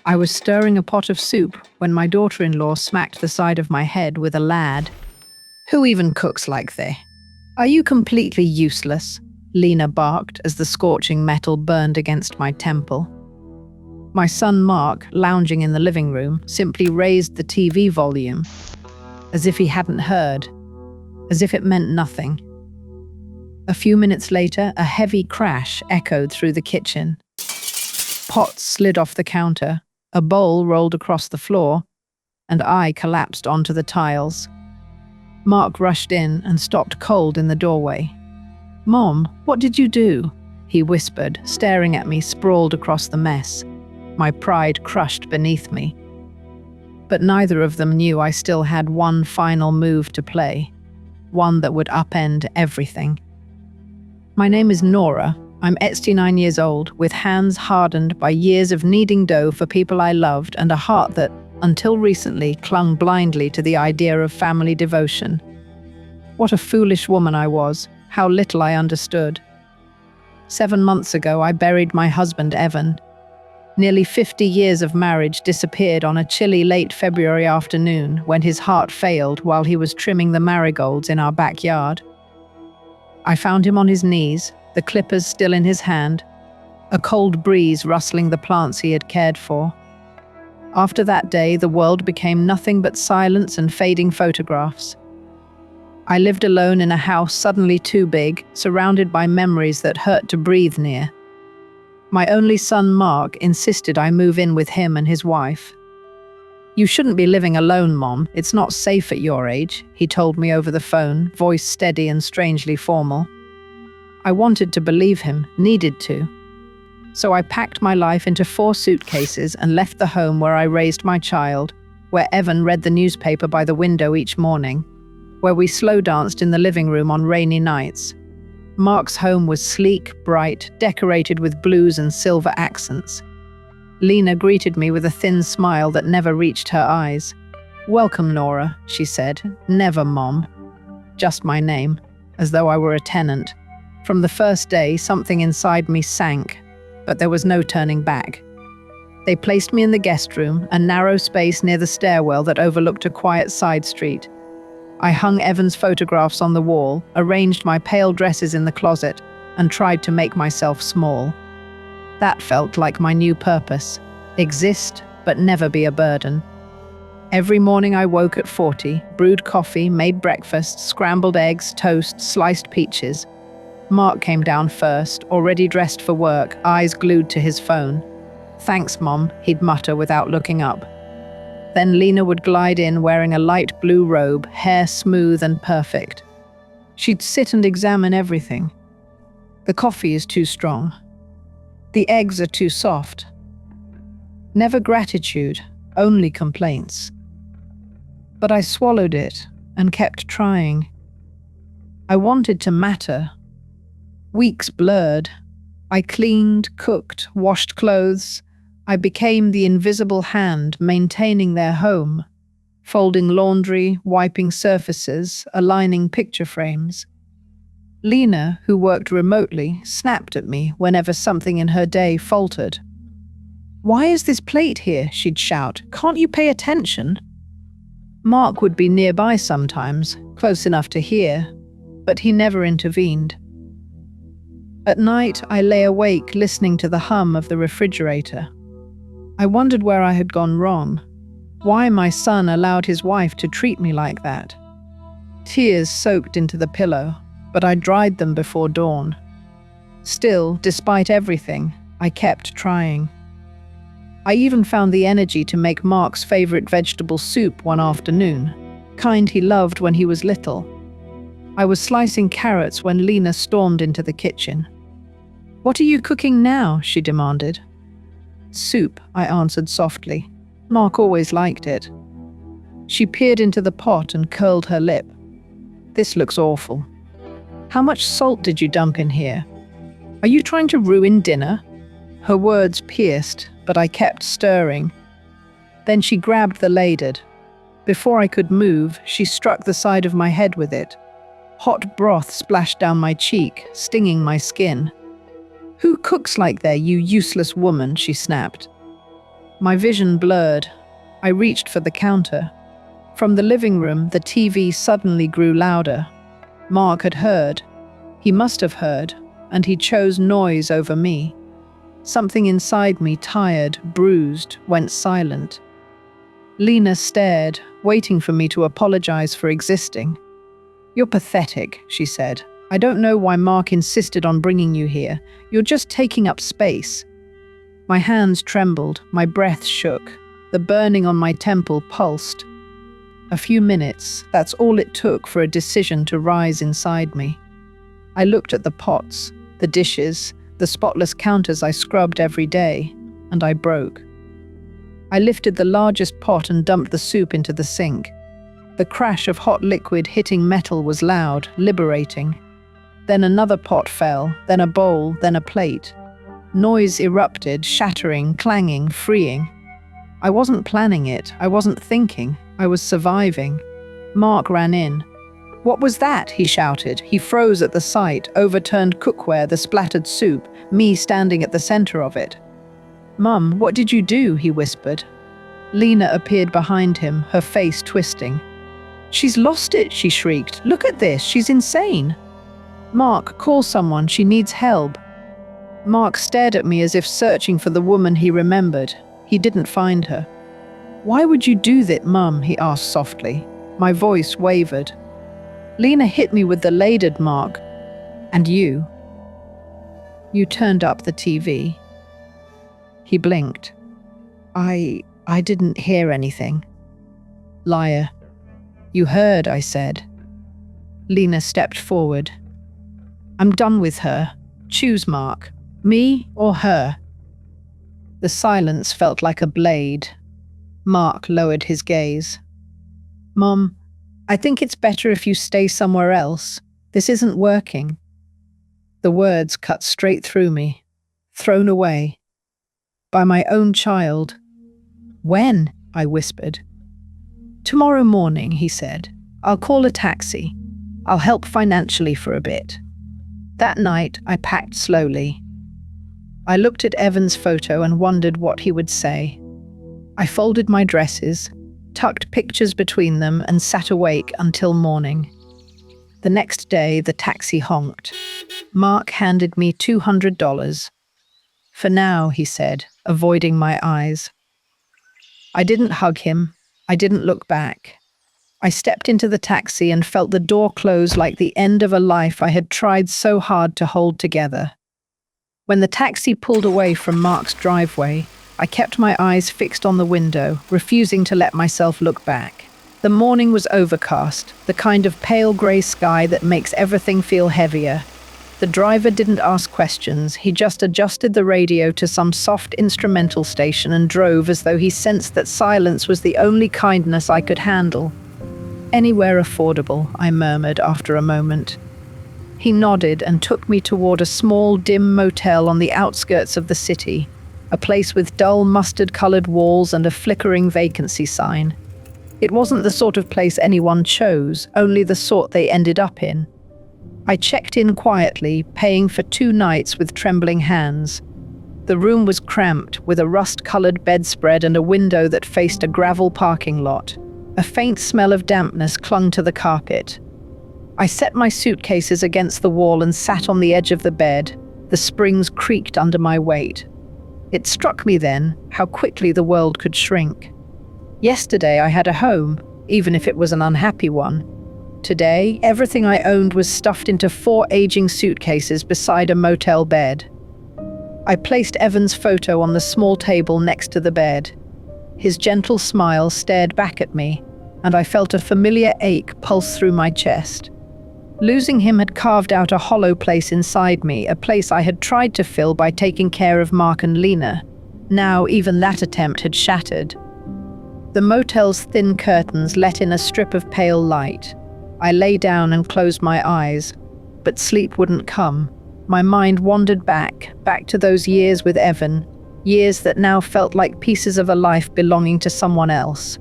I was stirring a pot of soup when my daughter-in-law smacked the side of my head with a lad. "Who even cooks like they? Are you completely useless?" Lena barked as the scorching metal burned against my temple. My son Mark, lounging in the living room, simply raised the TV volume, as if he hadn't heard, as if it meant nothing. A few minutes later, a heavy crash echoed through the kitchen. Pots slid off the counter, a bowl rolled across the floor, and I collapsed onto the tiles. Mark rushed in and stopped cold in the doorway. "Mom, what did you do?" he whispered, staring at me sprawled across the mess, my pride crushed beneath me. But neither of them knew I still had one final move to play, one that would upend everything. My name is Nora. I'm 89 years old, with hands hardened by years of kneading dough for people I loved and a heart that, until recently, clung blindly to the idea of family devotion. What a foolish woman I was, how little I understood. 7 months ago, I buried my husband, Evan. Nearly 50 years of marriage disappeared on a chilly late February afternoon when his heart failed while he was trimming the marigolds in our backyard. I found him on his knees, the clippers still in his hand, a cold breeze rustling the plants he had cared for. After that day, the world became nothing but silence and fading photographs. I lived alone in a house suddenly too big, surrounded by memories that hurt to breathe near. My only son, Mark, insisted I move in with him and his wife. "You shouldn't be living alone, Mom. It's not safe at your age," he told me over the phone, voice steady and strangely formal. I wanted to believe him, needed to. So I packed my life into 4 suitcases and left the home where I raised my child, where Evan read the newspaper by the window each morning, where we slow danced in the living room on rainy nights. Mark's home was sleek, bright, decorated with blues and silver accents. Lena greeted me with a thin smile that never reached her eyes. "Welcome, Nora," she said. "Never, Mom." Just my name, as though I were a tenant. From the first day, something inside me sank, but there was no turning back. They placed me in the guest room, a narrow space near the stairwell that overlooked a quiet side street. I hung Evan's photographs on the wall, arranged my pale dresses in the closet, and tried to make myself small. That felt like my new purpose: exist, but never be a burden. Every morning I woke at 40, brewed coffee, made breakfast, scrambled eggs, toast, sliced peaches. Mark came down first, already dressed for work, eyes glued to his phone. "Thanks, Mom," he'd mutter without looking up. Then Lena would glide in wearing a light blue robe, hair smooth and perfect. She'd sit and examine everything. "The coffee is too strong. The eggs are too soft." Never gratitude, only complaints. But I swallowed it and kept trying. I wanted to matter. Weeks blurred. I cleaned, cooked, washed clothes. I became the invisible hand maintaining their home, folding laundry, wiping surfaces, aligning picture frames. Lena, who worked remotely, snapped at me whenever something in her day faltered. "Why is this plate here?" she'd shout. "Can't you pay attention?" Mark would be nearby sometimes, close enough to hear, but he never intervened. At night, I lay awake listening to the hum of the refrigerator. I wondered where I had gone wrong, why my son allowed his wife to treat me like that. Tears soaked into the pillow, but I dried them before dawn. Still, despite everything, I kept trying. I even found the energy to make Mark's favorite vegetable soup one afternoon, kind he loved when he was little. I was slicing carrots when Lena stormed into the kitchen. "What are you cooking now?" she demanded. "Soup," I answered softly. Mark always liked it. She peered into the pot and curled her lip. "This looks awful. How much salt did you dump in here? Are you trying to ruin dinner?" Her words pierced, but I kept stirring. Then she grabbed the ladle. Before I could move, she struck the side of my head with it. Hot broth splashed down my cheek, stinging my skin. "Who cooks like that, you useless woman?" she snapped. My vision blurred. I reached for the counter. From the living room, the TV suddenly grew louder. Mark had heard. He must have heard, and he chose noise over me. Something inside me, tired, bruised, went silent. Lena stared, waiting for me to apologize for existing. "You're pathetic," she said. "I don't know why Mark insisted on bringing you here. You're just taking up space." My hands trembled, my breath shook. The burning on my temple pulsed. A few minutes, that's all it took for a decision to rise inside me. I looked at the pots, the dishes, the spotless counters I scrubbed every day, and I broke. I lifted the largest pot and dumped the soup into the sink. The crash of hot liquid hitting metal was loud, liberating. Then another pot fell, then a bowl, then a plate. Noise erupted, shattering, clanging, freeing. I wasn't planning it, I wasn't thinking, I was surviving. Mark ran in. "What was that?" he shouted. He froze at the sight, overturned cookware, the splattered soup, me standing at the center of it. "Mum, what did you do?" he whispered. Lena appeared behind him, her face twisting. "She's lost it," she shrieked. "Look at this, she's insane." "Mark, call someone, she needs help." Mark stared at me as if searching for the woman he remembered. He didn't find her. "Why would you do that, Mum?" he asked softly. My voice wavered. "Lena hit me with the ladle, Mark. And you? You turned up the TV." He blinked. I didn't hear anything." "Liar." "You heard," I said. Lena stepped forward. "I'm done with her. Choose, Mark. Me or her?" The silence felt like a blade. Mark lowered his gaze. "Mum, I think it's better if you stay somewhere else. This isn't working." The words cut straight through me. Thrown away. By my own child. "When?" I whispered. "Tomorrow morning," he said. "I'll call a taxi. I'll help financially for a bit." That night, I packed slowly. I looked at Evan's photo and wondered what he would say. I folded my dresses, tucked pictures between them, and sat awake until morning. The next day, the taxi honked. Mark handed me $200. "For now," he said, avoiding my eyes. I didn't hug him. I didn't look back. I stepped into the taxi and felt the door close like the end of a life I had tried so hard to hold together. When the taxi pulled away from Mark's driveway, I kept my eyes fixed on the window, refusing to let myself look back. The morning was overcast, the kind of pale grey sky that makes everything feel heavier. The driver didn't ask questions, he just adjusted the radio to some soft instrumental station and drove as though he sensed that silence was the only kindness I could handle. "Anywhere affordable," I murmured after a moment. He nodded and took me toward a small, dim motel on the outskirts of the city, a place with dull, mustard-colored walls and a flickering vacancy sign. It wasn't the sort of place anyone chose, only the sort they ended up in. I checked in quietly, paying for 2 nights with trembling hands. The room was cramped, with a rust-colored bedspread and a window that faced a gravel parking lot. A faint smell of dampness clung to the carpet. I set my suitcases against the wall and sat on the edge of the bed. The springs creaked under my weight. It struck me then how quickly the world could shrink. Yesterday I had a home, even if it was an unhappy one. Today, everything I owned was stuffed into 4 aging suitcases beside a motel bed. I placed Evan's photo on the small table next to the bed. His gentle smile stared back at me, and I felt a familiar ache pulse through my chest. Losing him had carved out a hollow place inside me, a place I had tried to fill by taking care of Mark and Lena. Now even that attempt had shattered. The motel's thin curtains let in a strip of pale light. I lay down and closed my eyes, but sleep wouldn't come. My mind wandered back to those years with Evan, years that now felt like pieces of a life belonging to someone else.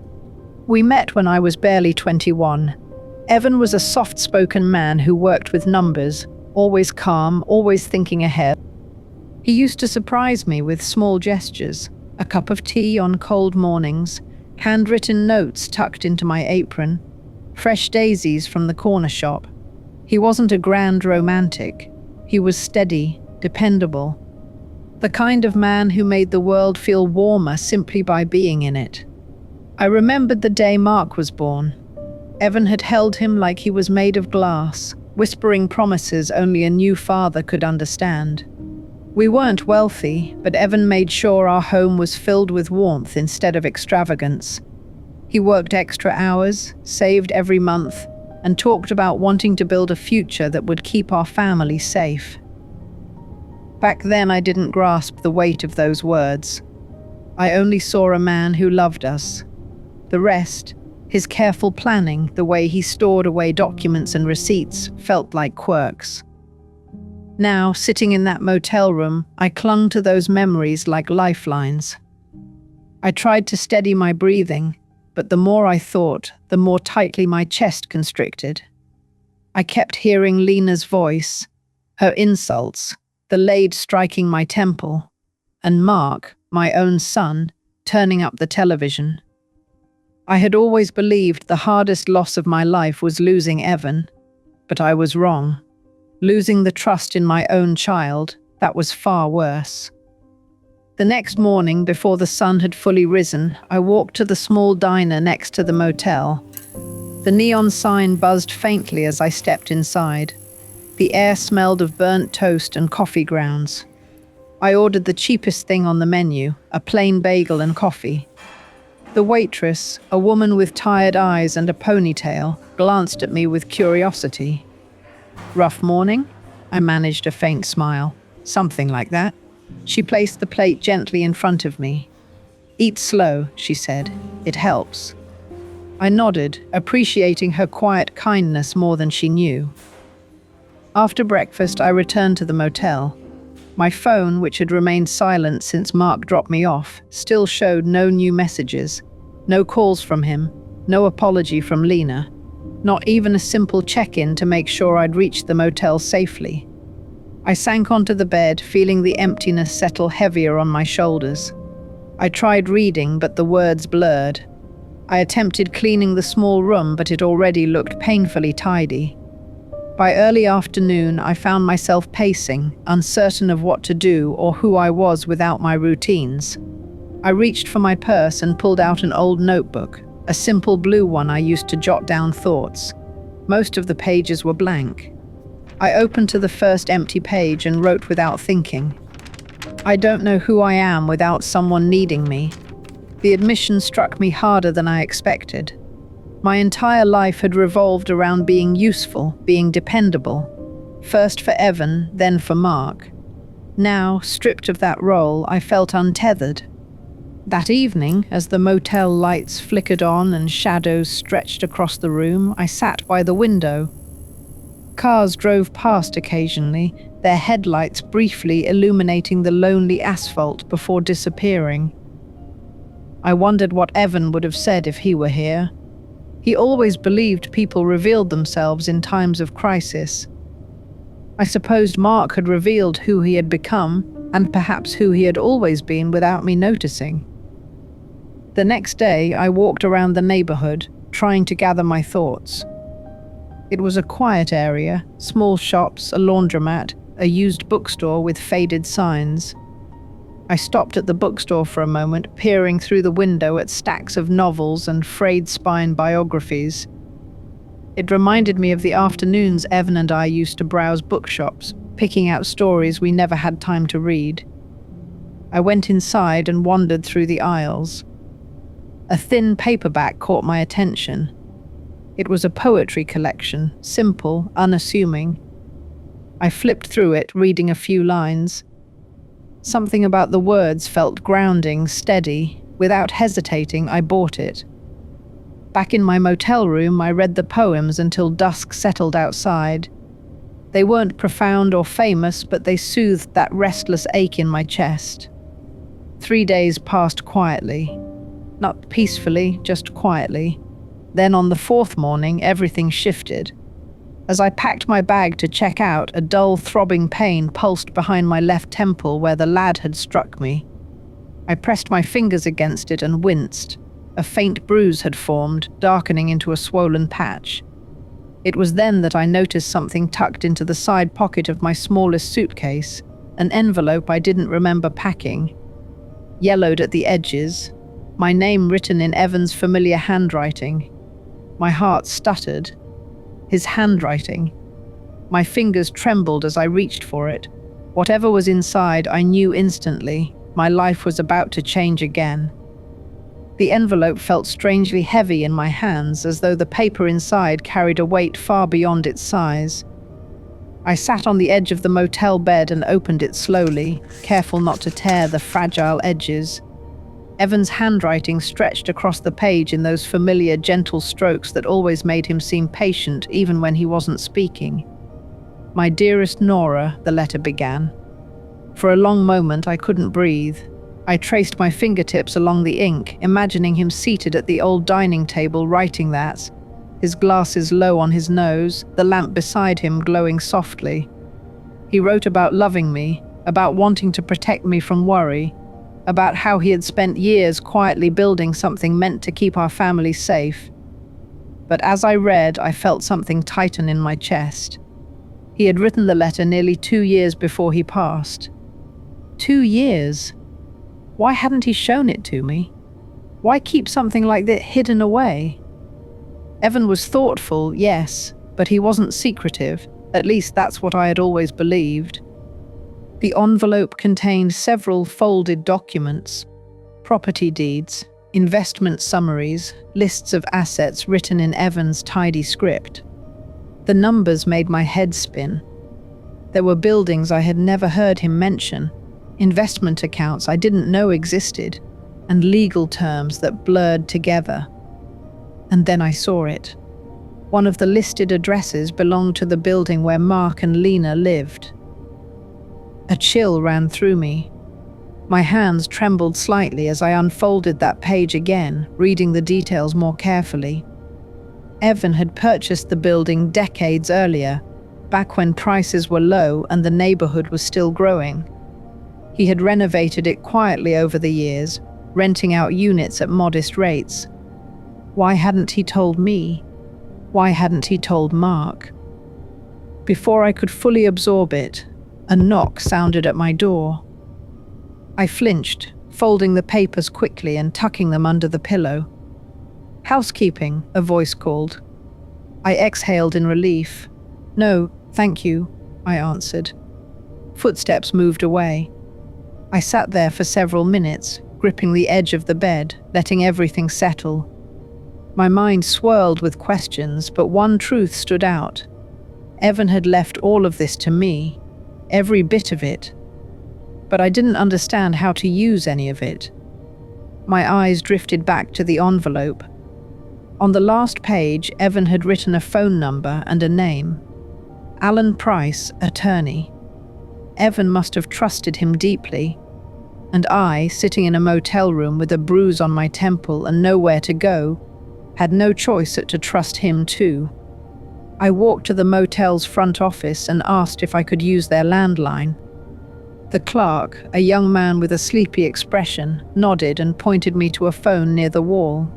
We met when I was barely 21. Evan was a soft-spoken man who worked with numbers, always calm, always thinking ahead. He used to surprise me with small gestures, A cup of tea on cold mornings, handwritten notes tucked into my apron, fresh daisies from the corner shop. He wasn't a grand romantic. He was steady, dependable. The kind of man who made the world feel warmer simply by being in it. I remembered the day Mark was born. Evan had held him like he was made of glass, whispering promises only a new father could understand. We weren't wealthy, but Evan made sure our home was filled with warmth instead of extravagance. He worked extra hours, saved every month, and talked about wanting to build a future that would keep our family safe. Back then, I didn't grasp the weight of those words. I only saw a man who loved us. The rest, his careful planning, the way he stored away documents and receipts, felt like quirks. Now, sitting in that motel room, I clung to those memories like lifelines. I tried to steady my breathing, but the more I thought, the more tightly my chest constricted. I kept hearing Lena's voice, her insults, the lead striking my temple, and Mark, my own son, turning up the television. I had always believed the hardest loss of my life was losing Evan, but I was wrong. Losing the trust in my own child, that was far worse. The next morning, before the sun had fully risen, I walked to the small diner next to the motel. The neon sign buzzed faintly as I stepped inside. The air smelled of burnt toast and coffee grounds. I ordered the cheapest thing on the menu, a plain bagel and coffee. The waitress, a woman with tired eyes and a ponytail, glanced at me with curiosity. "Rough morning?" I managed a faint smile. "Something like that." She placed the plate gently in front of me. "Eat slow," she said. "It helps." I nodded, appreciating her quiet kindness more than she knew. After breakfast, I returned to the motel. My phone, which had remained silent since Mark dropped me off, still showed no new messages, no calls from him, no apology from Lena, not even a simple check-in to make sure I'd reached the motel safely. I sank onto the bed, feeling the emptiness settle heavier on my shoulders. I tried reading, but the words blurred. I attempted cleaning the small room, but it already looked painfully tidy. By early afternoon, I found myself pacing, uncertain of what to do or who I was without my routines. I reached for my purse and pulled out an old notebook, a simple blue one I used to jot down thoughts. Most of the pages were blank. I opened to the first empty page and wrote without thinking. "I don't know who I am without someone needing me." The admission struck me harder than I expected. My entire life had revolved around being useful, being dependable. First for Evan, then for Mark. Now, stripped of that role, I felt untethered. That evening, as the motel lights flickered on and shadows stretched across the room, I sat by the window. Cars drove past occasionally, their headlights briefly illuminating the lonely asphalt before disappearing. I wondered what Evan would have said if he were here. He always believed people revealed themselves in times of crisis. I supposed Mark had revealed who he had become, and perhaps who he had always been without me noticing. The next day, I walked around the neighborhood, trying to gather my thoughts. It was a quiet area, small shops, a laundromat, a used bookstore with faded signs. I stopped at the bookstore for a moment, peering through the window at stacks of novels and frayed spine biographies. It reminded me of the afternoons Evan and I used to browse bookshops, picking out stories we never had time to read. I went inside and wandered through the aisles. A thin paperback caught my attention. It was a poetry collection, simple, unassuming. I flipped through it, reading a few lines. Something about the words felt grounding, steady. Without hesitating, I bought it. Back in my motel room, I read the poems until dusk settled outside. They weren't profound or famous, but they soothed that restless ache in my chest. 3 days passed quietly. Not peacefully, just quietly. Then on the fourth morning, everything shifted. As I packed my bag to check out, a dull, throbbing pain pulsed behind my left temple where the lad had struck me. I pressed my fingers against it and winced. A faint bruise had formed, darkening into a swollen patch. It was then that I noticed something tucked into the side pocket of my smallest suitcase, an envelope I didn't remember packing. Yellowed at the edges, my name written in Evan's familiar handwriting. My heart stuttered. His handwriting. My fingers trembled as I reached for it. Whatever was inside, I knew instantly. My life was about to change again. The envelope felt strangely heavy in my hands, as though the paper inside carried a weight far beyond its size. I sat on the edge of the motel bed and opened it slowly, careful not to tear the fragile edges. Evan's handwriting stretched across the page in those familiar, gentle strokes that always made him seem patient even when he wasn't speaking. "My dearest Nora," the letter began. For a long moment I couldn't breathe. I traced my fingertips along the ink, imagining him seated at the old dining table writing that, his glasses low on his nose, the lamp beside him glowing softly. He wrote about loving me, about wanting to protect me from worry, about how he had spent years quietly building something meant to keep our family safe. But as I read, I felt something tighten in my chest. He had written the letter nearly 2 years before he passed. 2 years? Why hadn't he shown it to me? Why keep something like that hidden away? Evan was thoughtful, yes, but he wasn't secretive. At least that's what I had always believed. The envelope contained several folded documents, property deeds, investment summaries, lists of assets written in Evan's tidy script. The numbers made my head spin. There were buildings I had never heard him mention, investment accounts I didn't know existed, and legal terms that blurred together. And then I saw it. One of the listed addresses belonged to the building where Mark and Lena lived. A chill ran through me. My hands trembled slightly as I unfolded that page again, reading the details more carefully. Evan had purchased the building decades earlier, back when prices were low and the neighborhood was still growing. He had renovated it quietly over the years, renting out units at modest rates. Why hadn't he told me? Why hadn't he told Mark? Before I could fully absorb it, a knock sounded at my door. I flinched, folding the papers quickly and tucking them under the pillow. "Housekeeping," a voice called. I exhaled in relief. "No, thank you," I answered. Footsteps moved away. I sat there for several minutes, gripping the edge of the bed, letting everything settle. My mind swirled with questions, but one truth stood out. Evan had left all of this to me, every bit of it. But I didn't understand how to use any of it. My eyes drifted back to the envelope. On the last page, Evan had written a phone number and a name. Alan Price, attorney. Evan must have trusted him deeply. And I, sitting in a motel room with a bruise on my temple and nowhere to go, had no choice but to trust him too. I walked to the motel's front office and asked if I could use their landline. The clerk, a young man with a sleepy expression, nodded and pointed me to a phone near the wall.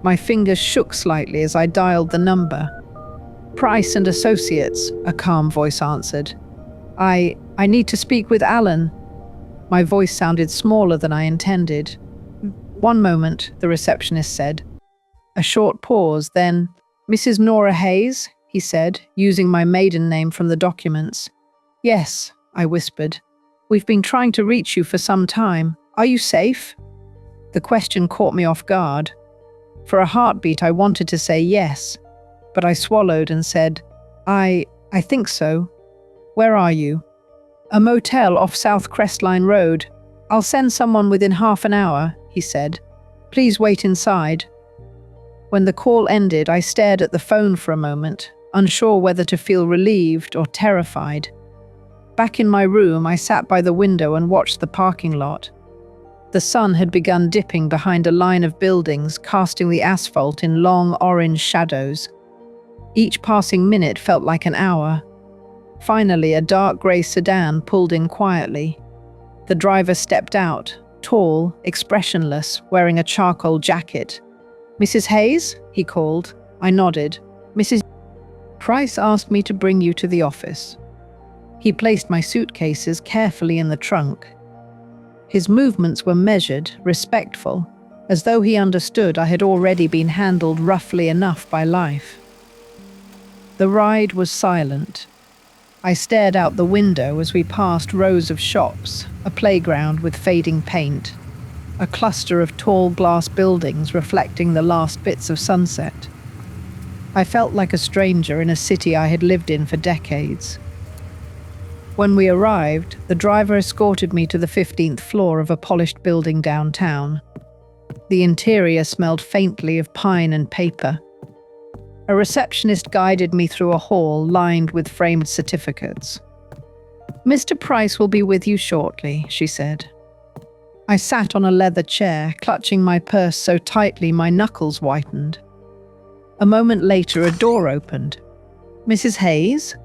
My fingers shook slightly as I dialed the number. "Price and Associates," a calm voice answered. I need to speak with Alan." My voice sounded smaller than I intended. "One moment," the receptionist said. A short pause, then, "Mrs. Nora Hayes," he said, using my maiden name from the documents. "Yes," I whispered. "We've been trying to reach you for some time. Are you safe?" The question caught me off guard. For a heartbeat, I wanted to say yes, but I swallowed and said, I think so. Where are you?" "A motel off South Crestline Road. I'll send someone within half an hour," he said. "Please wait inside." When the call ended, I stared at the phone for a moment, unsure whether to feel relieved or terrified. Back in my room, I sat by the window and watched the parking lot. The sun had begun dipping behind a line of buildings, casting the asphalt in long orange shadows. Each passing minute felt like an hour. Finally, a dark grey sedan pulled in quietly. The driver stepped out, tall, expressionless, wearing a charcoal jacket. "Mrs. Hayes?" he called. I nodded. "Mrs. Price asked me to bring you to the office." He placed my suitcases carefully in the trunk. His movements were measured, respectful, as though he understood I had already been handled roughly enough by life. The ride was silent. I stared out the window as we passed rows of shops, a playground with fading paint, a cluster of tall glass buildings reflecting the last bits of sunset. I felt like a stranger in a city I had lived in for decades. When we arrived, the driver escorted me to the 15th floor of a polished building downtown. The interior smelled faintly of pine and paper. A receptionist guided me through a hall lined with framed certificates. "Mr. Price will be with you shortly," she said. I sat on a leather chair, clutching my purse so tightly my knuckles whitened. A moment later, a door opened. "Mrs. Hayes?"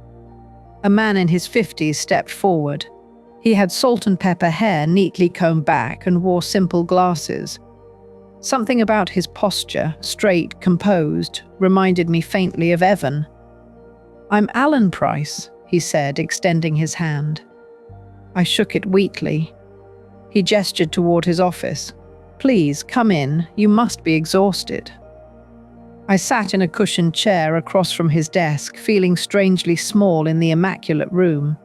A man in his 50s stepped forward. He had salt and pepper hair neatly combed back and wore simple glasses. Something about his posture, straight, composed, reminded me faintly of Evan. "I'm Alan Price," he said, extending his hand. I shook it weakly. He gestured toward his office. "Please, come in. You must be exhausted." I sat in a cushioned chair across from his desk, feeling strangely small in the immaculate room.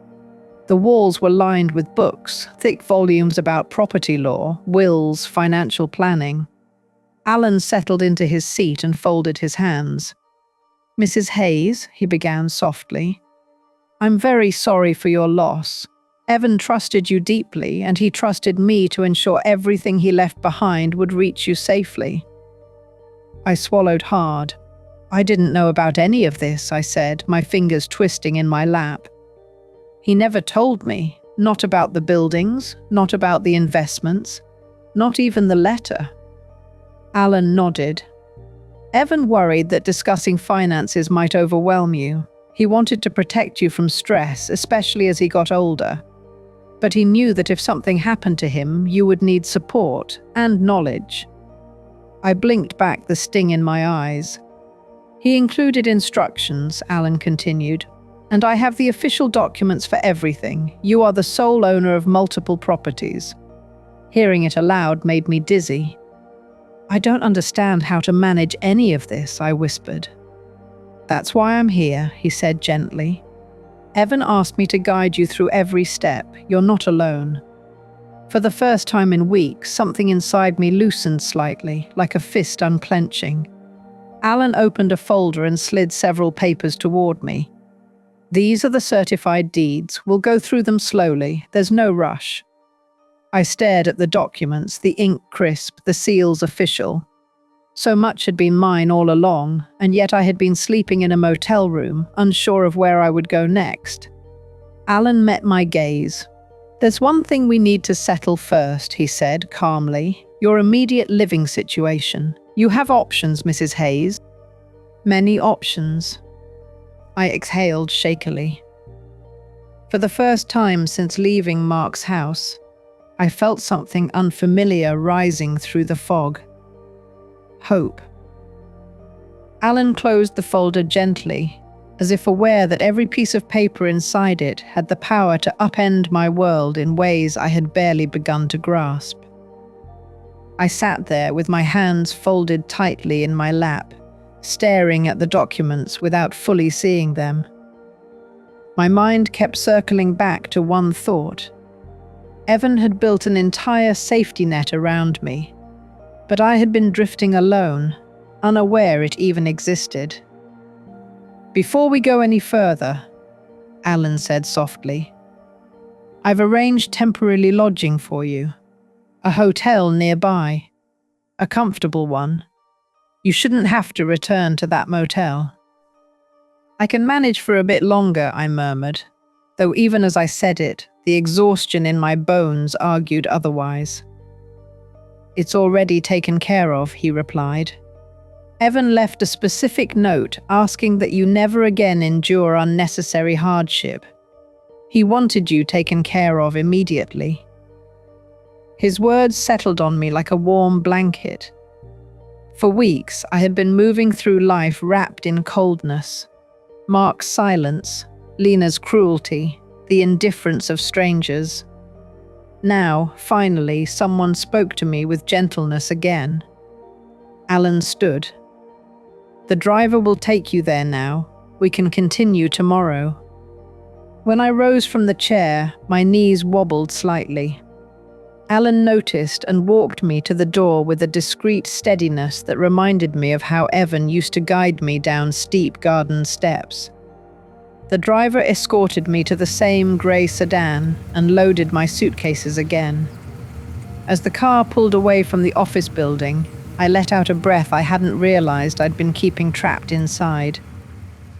The walls were lined with books, thick volumes about property law, wills, financial planning. Alan settled into his seat and folded his hands. "Mrs. Hayes," he began softly, "I'm very sorry for your loss. Evan trusted you deeply, and he trusted me to ensure everything he left behind would reach you safely." I swallowed hard. "I didn't know about any of this," I said, my fingers twisting in my lap. "He never told me, not about the buildings, not about the investments, not even the letter." Alan nodded. "Evan worried that discussing finances might overwhelm you. He wanted to protect you from stress, especially as he got older. But he knew that if something happened to him, you would need support and knowledge." I blinked back the sting in my eyes. "He included instructions," Alan continued, "and I have the official documents for everything. You are the sole owner of multiple properties." Hearing it aloud made me dizzy. "I don't understand how to manage any of this," I whispered. "That's why I'm here," he said gently. "Evan asked me to guide you through every step. You're not alone." For the first time in weeks, something inside me loosened slightly, like a fist unclenching. Alan opened a folder and slid several papers toward me. "These are the certified deeds. We'll go through them slowly. There's no rush." I stared at the documents, the ink crisp, the seals official. So much had been mine all along, and yet I had been sleeping in a motel room, unsure of where I would go next. Alan met my gaze. "There's one thing we need to settle first," he said calmly. "Your immediate living situation. You have options, Mrs. Hayes." "Many options." I exhaled shakily. For the first time since leaving Mark's house, I felt something unfamiliar rising through the fog. Hope. Alan closed the folder gently, as if aware that every piece of paper inside it had the power to upend my world in ways I had barely begun to grasp. I sat there with my hands folded tightly in my lap, staring at the documents without fully seeing them. My mind kept circling back to one thought. Evan had built an entire safety net around me, but I had been drifting alone, unaware it even existed. "Before we go any further," Alan said softly, "I've arranged temporary lodging for you. A hotel nearby. A comfortable one. You shouldn't have to return to that motel." "I can manage for a bit longer," I murmured, though even as I said it, the exhaustion in my bones argued otherwise. "It's already taken care of," he replied. "Evan left a specific note asking that you never again endure unnecessary hardship. He wanted you taken care of immediately." His words settled on me like a warm blanket. For weeks, I had been moving through life wrapped in coldness. Mark's silence, Lena's cruelty, the indifference of strangers. Now, finally, someone spoke to me with gentleness again. Alan stood. "The driver will take you there now. We can continue tomorrow." When I rose from the chair, my knees wobbled slightly. Alan noticed and walked me to the door with a discreet steadiness that reminded me of how Evan used to guide me down steep garden steps. The driver escorted me to the same grey sedan and loaded my suitcases again. As the car pulled away from the office building, I let out a breath I hadn't realized I'd been keeping trapped inside.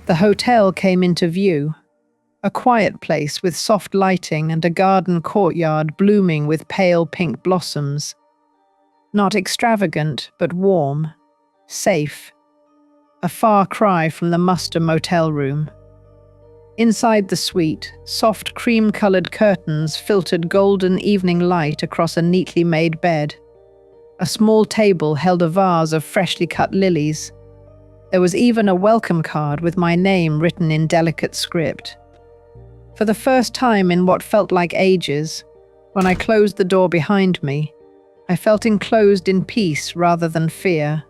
The hotel came into view. A quiet place with soft lighting and a garden courtyard blooming with pale pink blossoms. Not extravagant, but warm, safe. A far cry from the muster motel room. Inside the suite, soft cream-colored curtains filtered golden evening light across a neatly made bed. A small table held a vase of freshly cut lilies. There was even a welcome card with my name written in delicate script. For the first time in what felt like ages, when I closed the door behind me, I felt enclosed in peace rather than fear.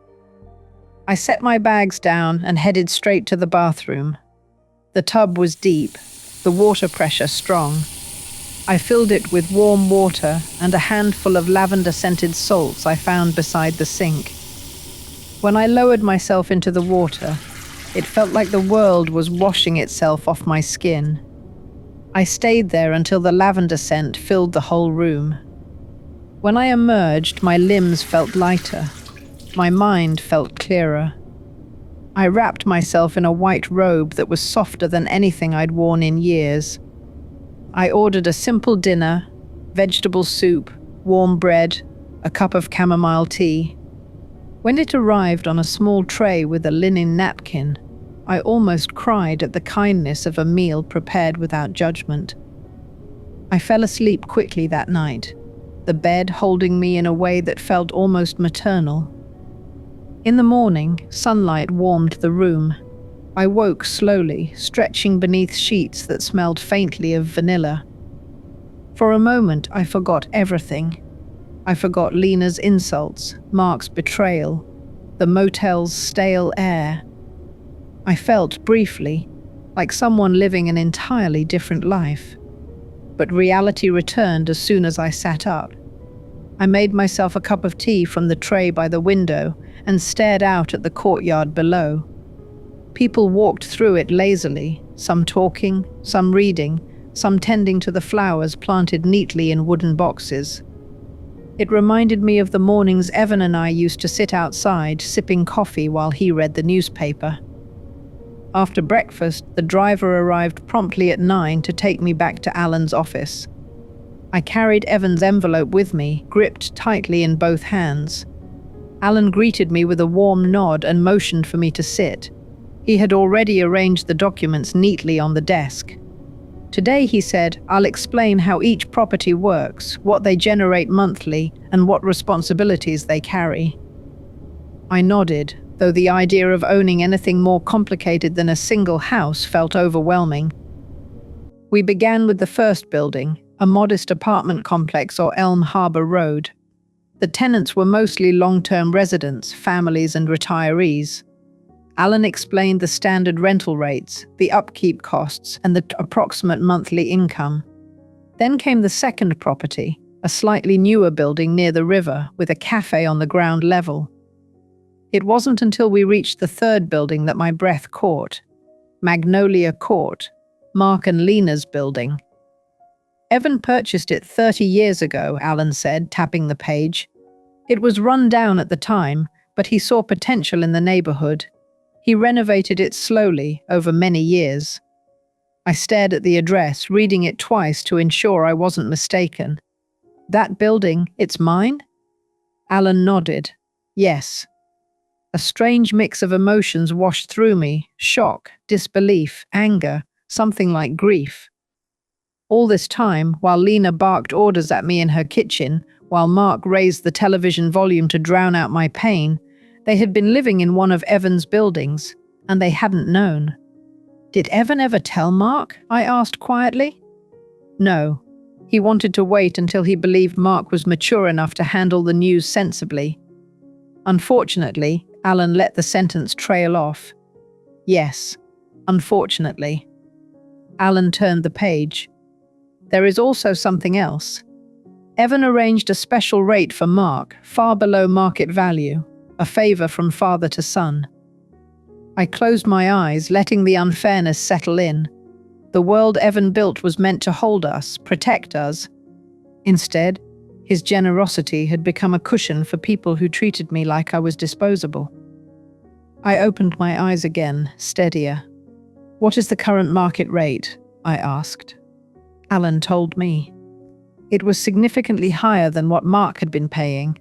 I set my bags down and headed straight to the bathroom. The tub was deep, the water pressure strong. I filled it with warm water and a handful of lavender-scented salts I found beside the sink. When I lowered myself into the water, it felt like the world was washing itself off my skin. I stayed there until the lavender scent filled the whole room. When I emerged, my limbs felt lighter. My mind felt clearer. I wrapped myself in a white robe that was softer than anything I'd worn in years. I ordered a simple dinner, vegetable soup, warm bread, a cup of chamomile tea. When it arrived on a small tray with a linen napkin, I almost cried at the kindness of a meal prepared without judgment. I fell asleep quickly that night, the bed holding me in a way that felt almost maternal. In the morning, sunlight warmed the room. I woke slowly, stretching beneath sheets that smelled faintly of vanilla. For a moment, I forgot everything. I forgot Lena's insults, Mark's betrayal, the motel's stale air. I felt, briefly, like someone living an entirely different life. But reality returned as soon as I sat up. I made myself a cup of tea from the tray by the window and stared out at the courtyard below. People walked through it lazily, some talking, some reading, some tending to the flowers planted neatly in wooden boxes. It reminded me of the mornings Evan and I used to sit outside, sipping coffee while he read the newspaper. After breakfast, the driver arrived promptly at 9 to take me back to Alan's office. I carried Evan's envelope with me, gripped tightly in both hands. Alan greeted me with a warm nod and motioned for me to sit. He had already arranged the documents neatly on the desk. Today, he said, I'll explain how each property works, what they generate monthly, and what responsibilities they carry. I nodded, though the idea of owning anything more complicated than a single house felt overwhelming. We began with the first building, a modest apartment complex on Elm Harbor Road. The tenants were mostly long-term residents, families and retirees. Alan explained the standard rental rates, the upkeep costs, and the approximate monthly income. Then came the second property, a slightly newer building near the river with a cafe on the ground level. It wasn't until we reached the third building that my breath caught. Magnolia Court, Mark and Lena's building. Evan purchased it 30 years ago, Alan said, tapping the page. It was run down at the time, but he saw potential in the neighborhood. He renovated it slowly over many years. I stared at the address, reading it twice to ensure I wasn't mistaken. That building, it's mine? Alan nodded. Yes. A strange mix of emotions washed through me, shock, disbelief, anger, something like grief. All this time, while Lena barked orders at me in her kitchen, While Mark raised the television volume to drown out my pain, they had been living in one of Evan's buildings, and they hadn't known. "Did Evan ever tell Mark?" I asked quietly. No. He wanted to wait until he believed Mark was mature enough to handle the news sensibly. Unfortunately, Alan let the sentence trail off. Yes, unfortunately. Alan turned the page. There is also something else. Evan arranged a special rate for Mark, far below market value, a favor from father to son. I closed my eyes, letting the unfairness settle in. The world Evan built was meant to hold us, protect us. Instead, his generosity had become a cushion for people who treated me like I was disposable. I opened my eyes again, steadier. "What is the current market rate?" I asked. Alan told me. It was significantly higher than what Mark had been paying.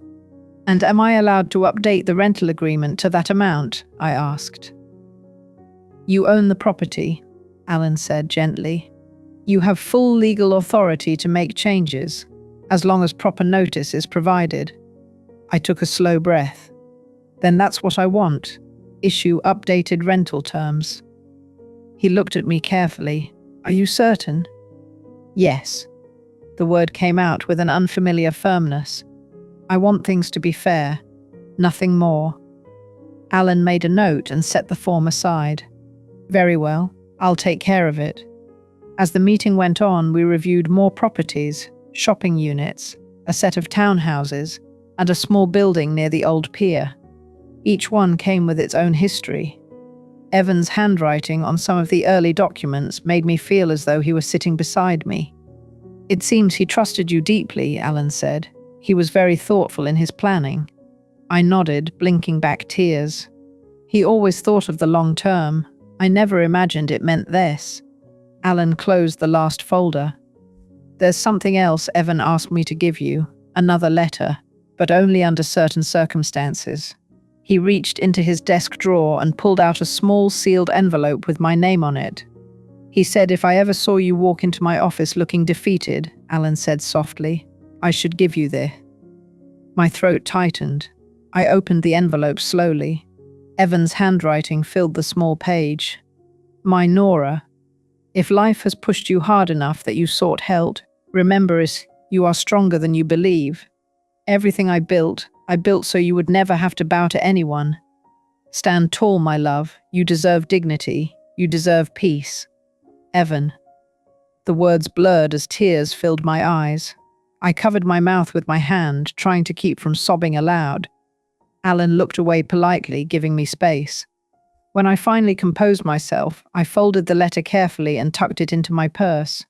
"And am I allowed to update the rental agreement to that amount?" I asked. "You own the property," Alan said gently. "You have full legal authority to make changes, as long as proper notice is provided." I took a slow breath. "Then that's what I want. Issue updated rental terms." He looked at me carefully. "Are you certain?" "Yes." The word came out with an unfamiliar firmness. "I want things to be fair. Nothing more." Alan made a note and set the form aside. "Very well. I'll take care of it." As the meeting went on, we reviewed more properties, shopping units, a set of townhouses, and a small building near the old pier. Each one came with its own history. Evan's handwriting on some of the early documents made me feel as though he was sitting beside me. "It seems he trusted you deeply," Alan said. "He was very thoughtful in his planning." I nodded, blinking back tears. "He always thought of the long term. I never imagined it meant this." Alan closed the last folder. "There's something else Evan asked me to give you, another letter, but only under certain circumstances." He reached into his desk drawer and pulled out a small sealed envelope with my name on it. "He said if I ever saw you walk into my office looking defeated," Alan said softly, "I should give you this." My throat tightened. I opened the envelope slowly. Evan's handwriting filled the small page. "My Nora, if life has pushed you hard enough that you sought help, remember you are stronger than you believe. Everything I built so you would never have to bow to anyone. Stand tall, my love. You deserve dignity. You deserve peace. Evan." The words blurred as tears filled my eyes. I covered my mouth with my hand, trying to keep from sobbing aloud. Alan looked away politely, giving me space. When I finally composed myself, I folded the letter carefully and tucked it into my purse.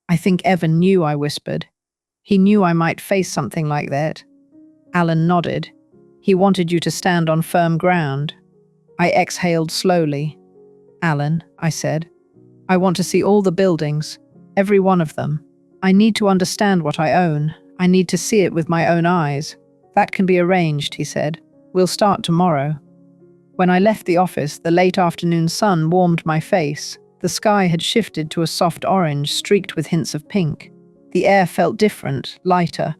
"I think Evan knew," I whispered. "He knew I might face something like that." Alan nodded. "He wanted you to stand on firm ground." I exhaled slowly. "Alan," I said, "I want to see all the buildings, every one of them. I need to understand what I own. I need to see it with my own eyes." "That can be arranged," he said. "We'll start tomorrow." When I left the office, the late afternoon sun warmed my face. The sky had shifted to a soft orange streaked with hints of pink. The air felt different, lighter.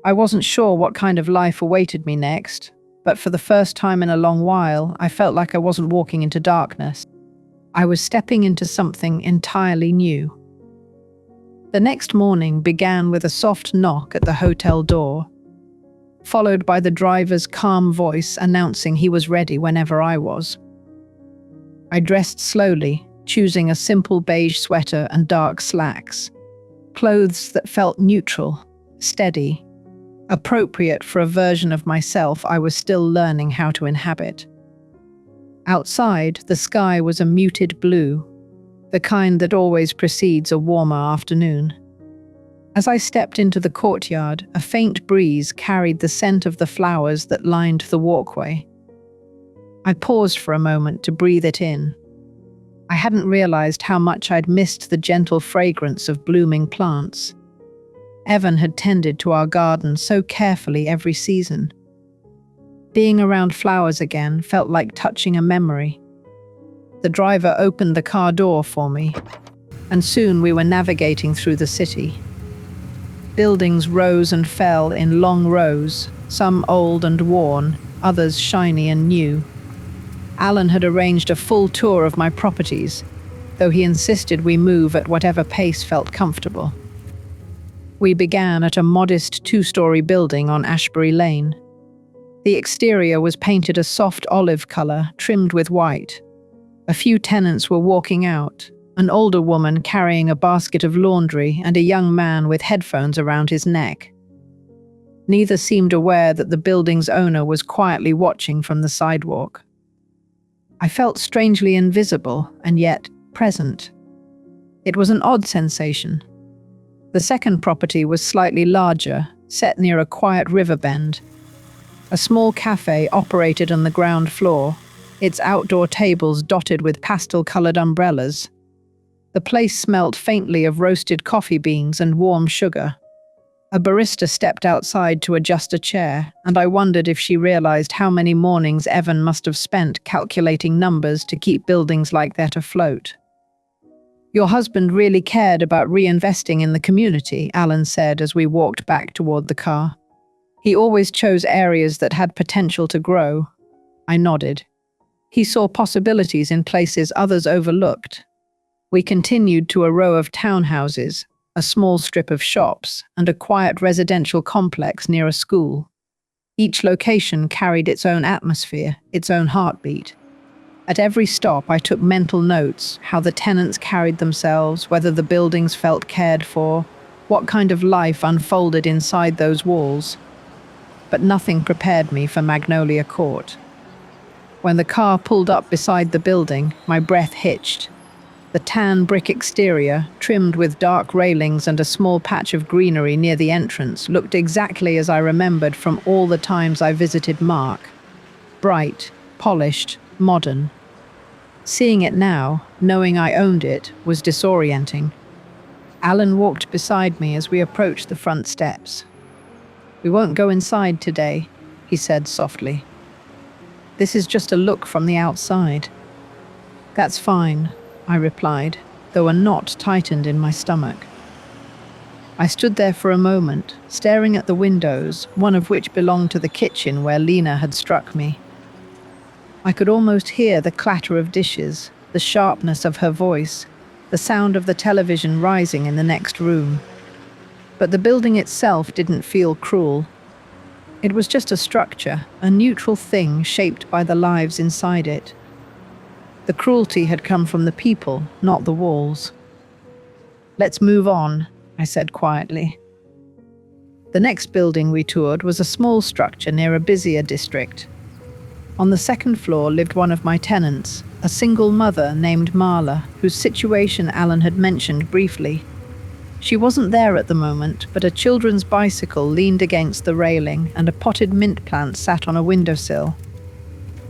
I wasn't sure what kind of life awaited me next, but for the first time in a long while, I felt like I wasn't walking into darkness. I was stepping into something entirely new. The next morning began with a soft knock at the hotel door, followed by the driver's calm voice announcing he was ready whenever I was. I dressed slowly, choosing a simple beige sweater and dark slacks, clothes that felt neutral, steady, appropriate for a version of myself I was still learning how to inhabit. Outside, the sky was a muted blue, the kind that always precedes a warmer afternoon. As I stepped into the courtyard, a faint breeze carried the scent of the flowers that lined the walkway. I paused for a moment to breathe it in. I hadn't realized how much I'd missed the gentle fragrance of blooming plants. Evan had tended to our garden so carefully every season. Being around flowers again felt like touching a memory. The driver opened the car door for me, and soon we were navigating through the city. Buildings rose and fell in long rows, some old and worn, others shiny and new. Alan had arranged a full tour of my properties, though he insisted we move at whatever pace felt comfortable. We began at a modest two-story building on Ashbury Lane. The exterior was painted a soft olive colour, trimmed with white. A few tenants were walking out, an older woman carrying a basket of laundry and a young man with headphones around his neck. Neither seemed aware that the building's owner was quietly watching from the sidewalk. I felt strangely invisible and yet present. It was an odd sensation. The second property was slightly larger, set near a quiet river bend. A small cafe operated on the ground floor, its outdoor tables dotted with pastel-colored umbrellas. The place smelt faintly of roasted coffee beans and warm sugar. A barista stepped outside to adjust a chair, and I wondered if she realized how many mornings Evan must have spent calculating numbers to keep buildings like that afloat. "Your husband really cared about reinvesting in the community," Alan said as we walked back toward the car. "He always chose areas that had potential to grow." I nodded. He saw possibilities in places others overlooked. We continued to a row of townhouses, a small strip of shops, and a quiet residential complex near a school. Each location carried its own atmosphere, its own heartbeat. At every stop, I took mental notes, how the tenants carried themselves, whether the buildings felt cared for, what kind of life unfolded inside those walls. But nothing prepared me for Magnolia Court. When the car pulled up beside the building, my breath hitched. The tan brick exterior, trimmed with dark railings and a small patch of greenery near the entrance, looked exactly as I remembered from all the times I visited Mark. Bright, polished, modern. Seeing it now, knowing I owned it, was disorienting. Alan walked beside me as we approached the front steps. "We won't go inside today," he said softly. "This is just a look from the outside." "That's fine," I replied, though a knot tightened in my stomach. I stood there for a moment, staring at the windows, one of which belonged to the kitchen where Lena had struck me. I could almost hear the clatter of dishes, the sharpness of her voice, the sound of the television rising in the next room. But the building itself didn't feel cruel. It was just a structure, a neutral thing shaped by the lives inside it. The cruelty had come from the people, not the walls. "Let's move on," I said quietly. The next building we toured was a small structure near a busier district. On the second floor lived one of my tenants, a single mother named Marla, whose situation Alan had mentioned briefly. She wasn't there at the moment, but a children's bicycle leaned against the railing and a potted mint plant sat on a windowsill.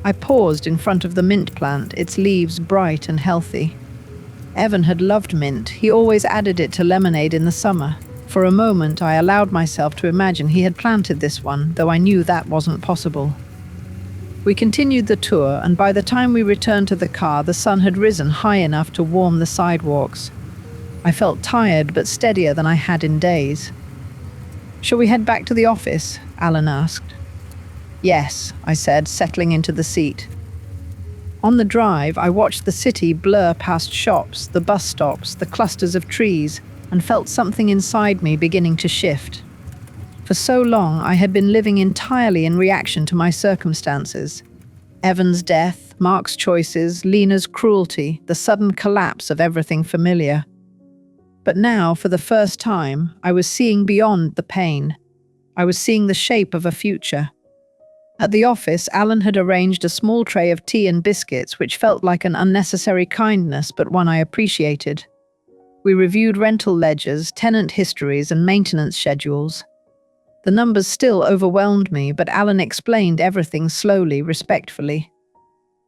I paused in front of the mint plant, its leaves bright and healthy. Evan had loved mint. He always added it to lemonade in the summer. For a moment, I allowed myself to imagine he had planted this one, though I knew that wasn't possible. We continued the tour, and by the time we returned to the car, the sun had risen high enough to warm the sidewalks. I felt tired, but steadier than I had in days. "Shall we head back to the office?" Alan asked. "Yes," I said, settling into the seat. On the drive, I watched the city blur past shops, the bus stops, the clusters of trees, and felt something inside me beginning to shift. For so long, I had been living entirely in reaction to my circumstances. Evan's death, Mark's choices, Lena's cruelty, the sudden collapse of everything familiar. But now, for the first time, I was seeing beyond the pain. I was seeing the shape of a future. At the office, Alan had arranged a small tray of tea and biscuits, which felt like an unnecessary kindness, but one I appreciated. We reviewed rental ledgers, tenant histories, and maintenance schedules. The numbers still overwhelmed me, but Alan explained everything slowly, respectfully.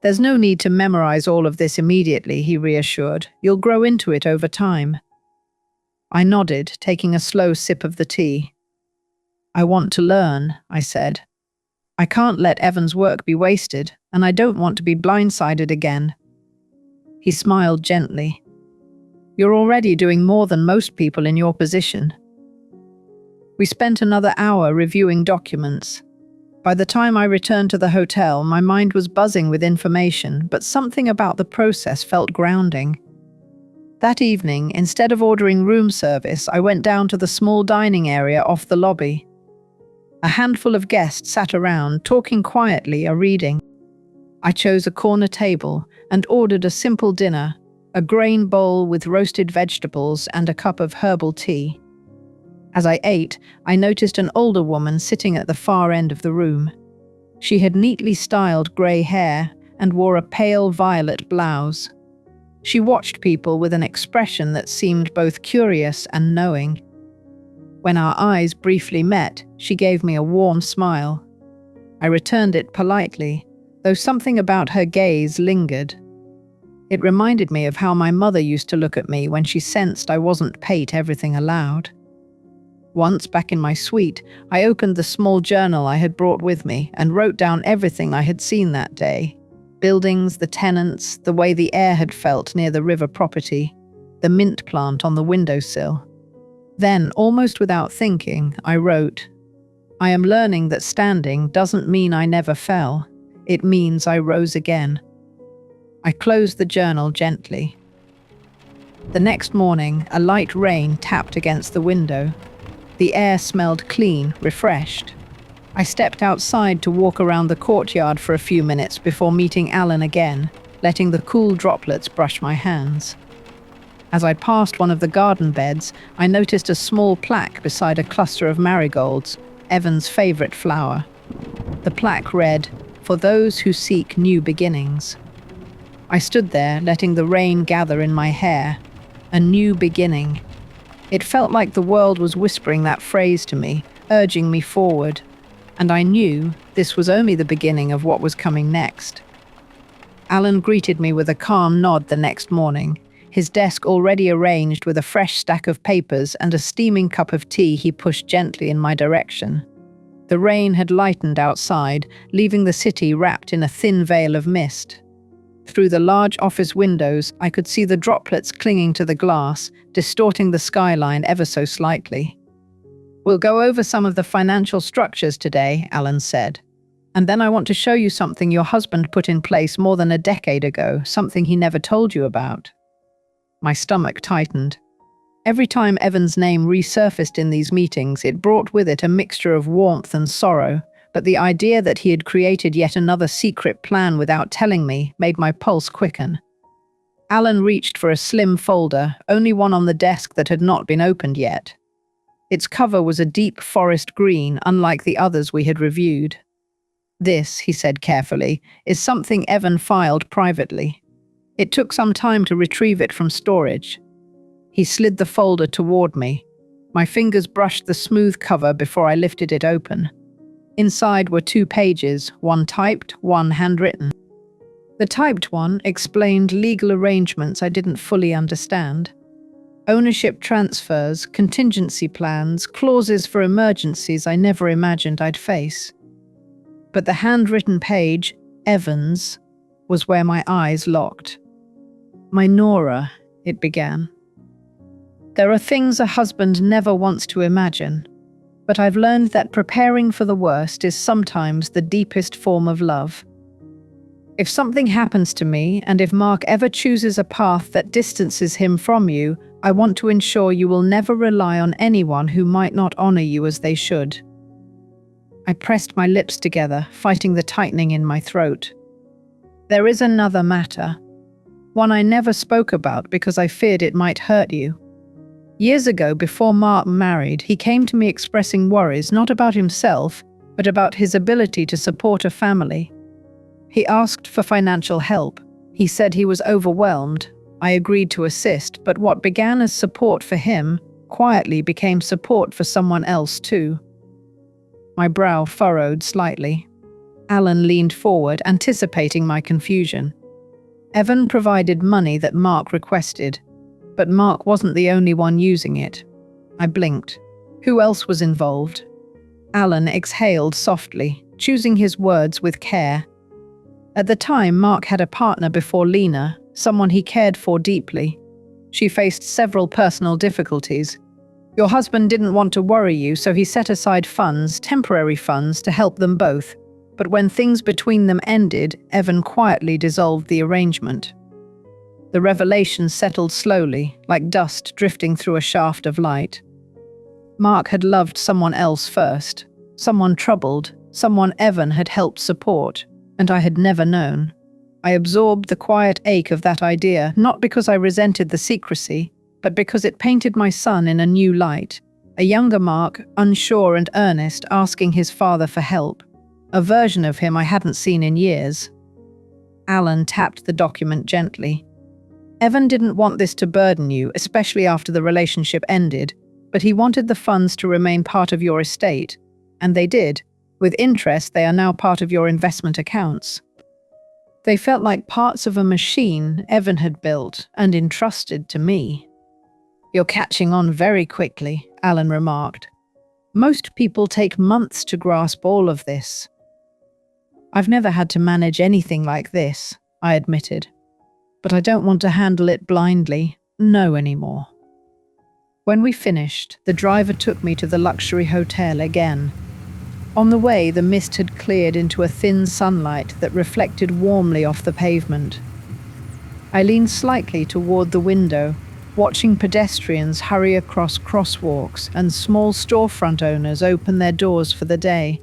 "There's no need to memorize all of this immediately," he reassured. "You'll grow into it over time." I nodded, taking a slow sip of the tea. "I want to learn," I said. "I can't let Evan's work be wasted, and I don't want to be blindsided again." He smiled gently. "You're already doing more than most people in your position." We spent another hour reviewing documents. By the time I returned to the hotel, my mind was buzzing with information, but something about the process felt grounding. That evening, instead of ordering room service, I went down to the small dining area off the lobby. A handful of guests sat around, talking quietly or reading. I chose a corner table and ordered a simple dinner, a grain bowl with roasted vegetables and a cup of herbal tea. As I ate, I noticed an older woman sitting at the far end of the room. She had neatly styled grey hair and wore a pale violet blouse. She watched people with an expression that seemed both curious and knowing. When our eyes briefly met, she gave me a warm smile. I returned it politely, though something about her gaze lingered. It reminded me of how my mother used to look at me when she sensed I wasn't pate everything aloud. Once, back in my suite, I opened the small journal I had brought with me and wrote down everything I had seen that day. Buildings, the tenants, the way the air had felt near the river property, the mint plant on the windowsill. Then, almost without thinking, I wrote, "I am learning that standing doesn't mean I never fell. It means I rose again." I closed the journal gently. The next morning, a light rain tapped against the window. The air smelled clean, refreshed. I stepped outside to walk around the courtyard for a few minutes before meeting Alan again, letting the cool droplets brush my hands. As I passed one of the garden beds, I noticed a small plaque beside a cluster of marigolds, Evan's favorite flower. The plaque read, "For those who seek new beginnings." I stood there, letting the rain gather in my hair. A new beginning. It felt like the world was whispering that phrase to me, urging me forward. And I knew this was only the beginning of what was coming next. Alan greeted me with a calm nod the next morning, his desk already arranged with a fresh stack of papers and a steaming cup of tea he pushed gently in my direction. The rain had lightened outside, leaving the city wrapped in a thin veil of mist. Through the large office windows, I could see the droplets clinging to the glass, distorting the skyline ever so slightly. "We'll go over some of the financial structures today," Alan said. "And then I want to show you something your husband put in place more than a decade ago, something he never told you about." My stomach tightened. Every time Evan's name resurfaced in these meetings, it brought with it a mixture of warmth and sorrow, but the idea that he had created yet another secret plan without telling me made my pulse quicken. Alan reached for a slim folder, only one on the desk that had not been opened yet. Its cover was a deep forest green, unlike the others we had reviewed. "This," he said carefully, "is something Evan filed privately. It took some time to retrieve it from storage." He slid the folder toward me. My fingers brushed the smooth cover before I lifted it open. Inside were 2 pages, one typed, one handwritten. The typed one explained legal arrangements I didn't fully understand. Ownership transfers, contingency plans, clauses for emergencies I never imagined I'd face. But the handwritten page, Evans, was where my eyes locked. "My Nora," it began. "There are things a husband never wants to imagine, but I've learned that preparing for the worst is sometimes the deepest form of love. If something happens to me, and if Mark ever chooses a path that distances him from you, I want to ensure you will never rely on anyone who might not honor you as they should." I pressed my lips together, fighting the tightening in my throat. "There is another matter. One I never spoke about because I feared it might hurt you. Years ago, before Mark married, he came to me expressing worries not about himself, but about his ability to support a family. He asked for financial help. He said he was overwhelmed. I agreed to assist, but what began as support for him quietly became support for someone else too." My brow furrowed slightly. Alan leaned forward, anticipating my confusion. "Evan provided money that Mark requested, but Mark wasn't the only one using it." I blinked. Who else was involved? Alan exhaled softly, choosing his words with care. "At the time, Mark had a partner before Lena, someone he cared for deeply. She faced several personal difficulties. Your husband didn't want to worry you, so he set aside funds, temporary funds, to help them both. But when things between them ended, Evan quietly dissolved the arrangement. The revelation settled slowly, like dust drifting through a shaft of light. Mark had loved someone else first, someone troubled, someone Evan had helped support, and I had never known. I absorbed the quiet ache of that idea, not because I resented the secrecy, but because it painted my son in a new light. A younger Mark, unsure and earnest, asking his father for help. A version of him I hadn't seen in years. Alan tapped the document gently. Evan didn't want this to burden you, especially after the relationship ended, but he wanted the funds to remain part of your estate, and they did. With interest, they are now part of your investment accounts. They felt like parts of a machine Evan had built and entrusted to me. You're catching on very quickly, Alan remarked. Most people take months to grasp all of this. I've never had to manage anything like this, I admitted. But I don't want to handle it blindly, no anymore. When we finished, the driver took me to the luxury hotel again. On the way, the mist had cleared into a thin sunlight that reflected warmly off the pavement. I leaned slightly toward the window, watching pedestrians hurry across crosswalks and small storefront owners open their doors for the day.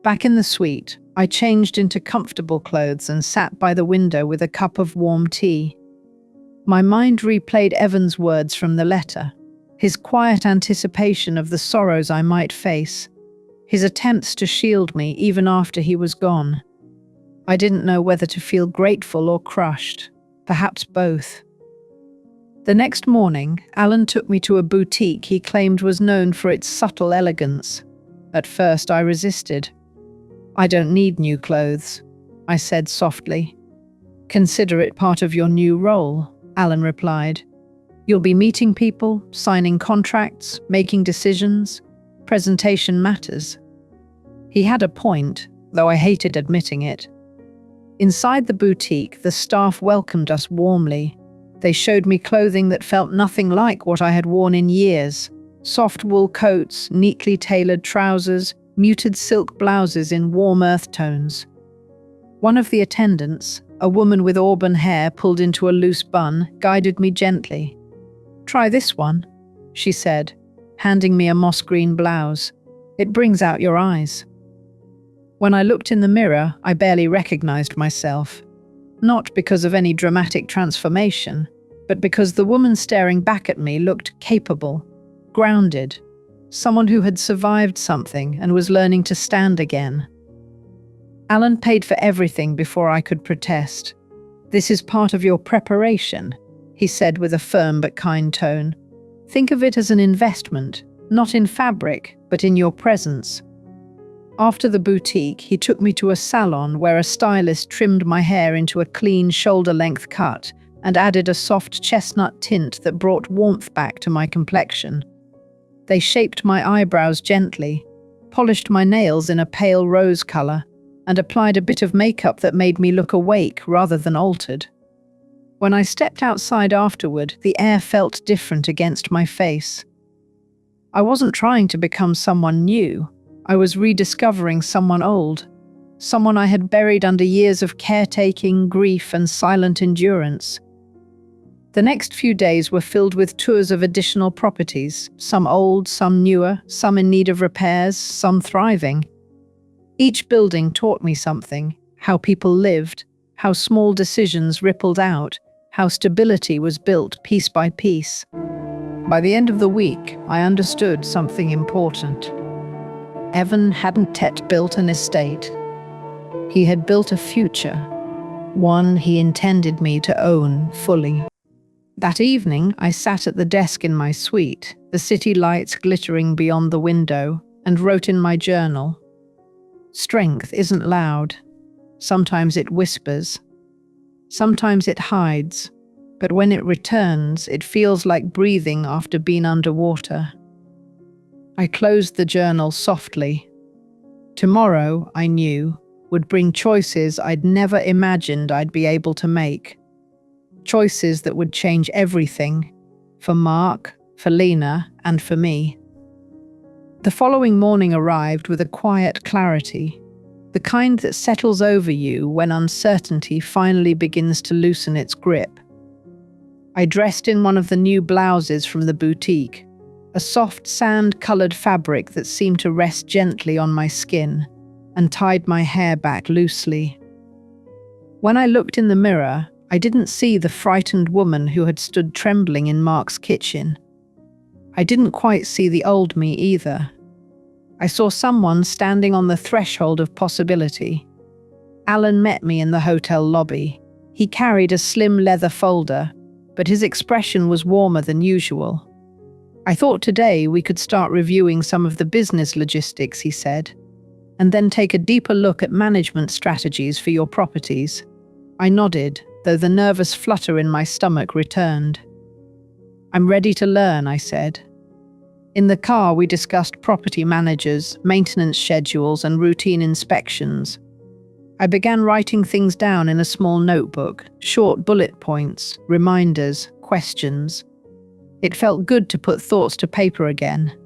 Back in the suite, I changed into comfortable clothes and sat by the window with a cup of warm tea. My mind replayed Evan's words from the letter, his quiet anticipation of the sorrows I might face, his attempts to shield me even after he was gone. I didn't know whether to feel grateful or crushed, perhaps both. The next morning, Alan took me to a boutique he claimed was known for its subtle elegance. At first, I resisted. I don't need new clothes, I said softly. Consider it part of your new role, Alan replied. You'll be meeting people, signing contracts, making decisions. Presentation matters. He had a point, though I hated admitting it. Inside the boutique, the staff welcomed us warmly. They showed me clothing that felt nothing like what I had worn in years. Soft wool coats, neatly tailored trousers, muted silk blouses in warm earth tones. One of the attendants, a woman with auburn hair pulled into a loose bun, guided me gently. "Try this one," she said, handing me a moss green blouse. "It brings out your eyes." When I looked in the mirror, I barely recognized myself. Not because of any dramatic transformation, but because the woman staring back at me looked capable, grounded, someone who had survived something and was learning to stand again. Alan paid for everything before I could protest. "This is part of your preparation," he said with a firm but kind tone. "Think of it as an investment, not in fabric, but in your presence." After the boutique, he took me to a salon where a stylist trimmed my hair into a clean shoulder-length cut and added a soft chestnut tint that brought warmth back to my complexion. They shaped my eyebrows gently, polished my nails in a pale rose color, and applied a bit of makeup that made me look awake rather than altered. When I stepped outside afterward, the air felt different against my face. I wasn't trying to become someone new. I was rediscovering someone old, someone I had buried under years of caretaking, grief, and silent endurance. The next few days were filled with tours of additional properties, some old, some newer, some in need of repairs, some thriving. Each building taught me something, how people lived, how small decisions rippled out, how stability was built piece by piece. By the end of the week, I understood something important. Evan hadn't yet built an estate. He had built a future, one he intended me to own fully. That evening, I sat at the desk in my suite, the city lights glittering beyond the window, and wrote in my journal. Strength isn't loud. Sometimes it whispers. Sometimes it hides. But when it returns, it feels like breathing after being underwater. I closed the journal softly. Tomorrow, I knew, would bring choices I'd never imagined I'd be able to make. Choices that would change everything, for Mark, for Lena and for me. The following morning arrived with a quiet clarity, the kind that settles over you when uncertainty finally begins to loosen its grip. I dressed in one of the new blouses from the boutique, a soft sand-colored fabric that seemed to rest gently on my skin, and tied my hair back loosely. When I looked in the mirror, I didn't see the frightened woman who had stood trembling in Mark's kitchen. I didn't quite see the old me either. I saw someone standing on the threshold of possibility. Alan met me in the hotel lobby. He carried a slim leather folder, but his expression was warmer than usual. I thought today we could start reviewing some of the business logistics, he said, and then take a deeper look at management strategies for your properties. I nodded, though the nervous flutter in my stomach returned. I'm ready to learn, I said. In the car, we discussed property managers, maintenance schedules, and routine inspections. I began writing things down in a small notebook, short bullet points, reminders, questions. It felt good to put thoughts to paper again.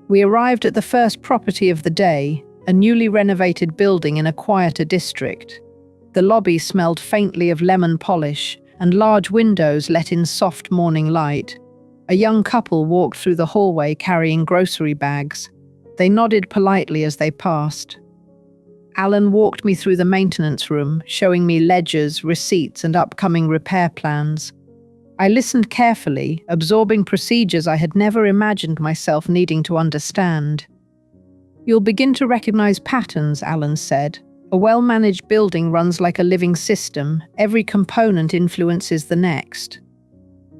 We arrived at the first property of the day, a newly renovated building in a quieter district. The lobby smelled faintly of lemon polish, and large windows let in soft morning light. A young couple walked through the hallway carrying grocery bags. They nodded politely as they passed. Alan walked me through the maintenance room, showing me ledgers, receipts, and upcoming repair plans. I listened carefully, absorbing procedures I had never imagined myself needing to understand. You'll begin to recognize patterns, Alan said. A well-managed building runs like a living system. Every component influences the next.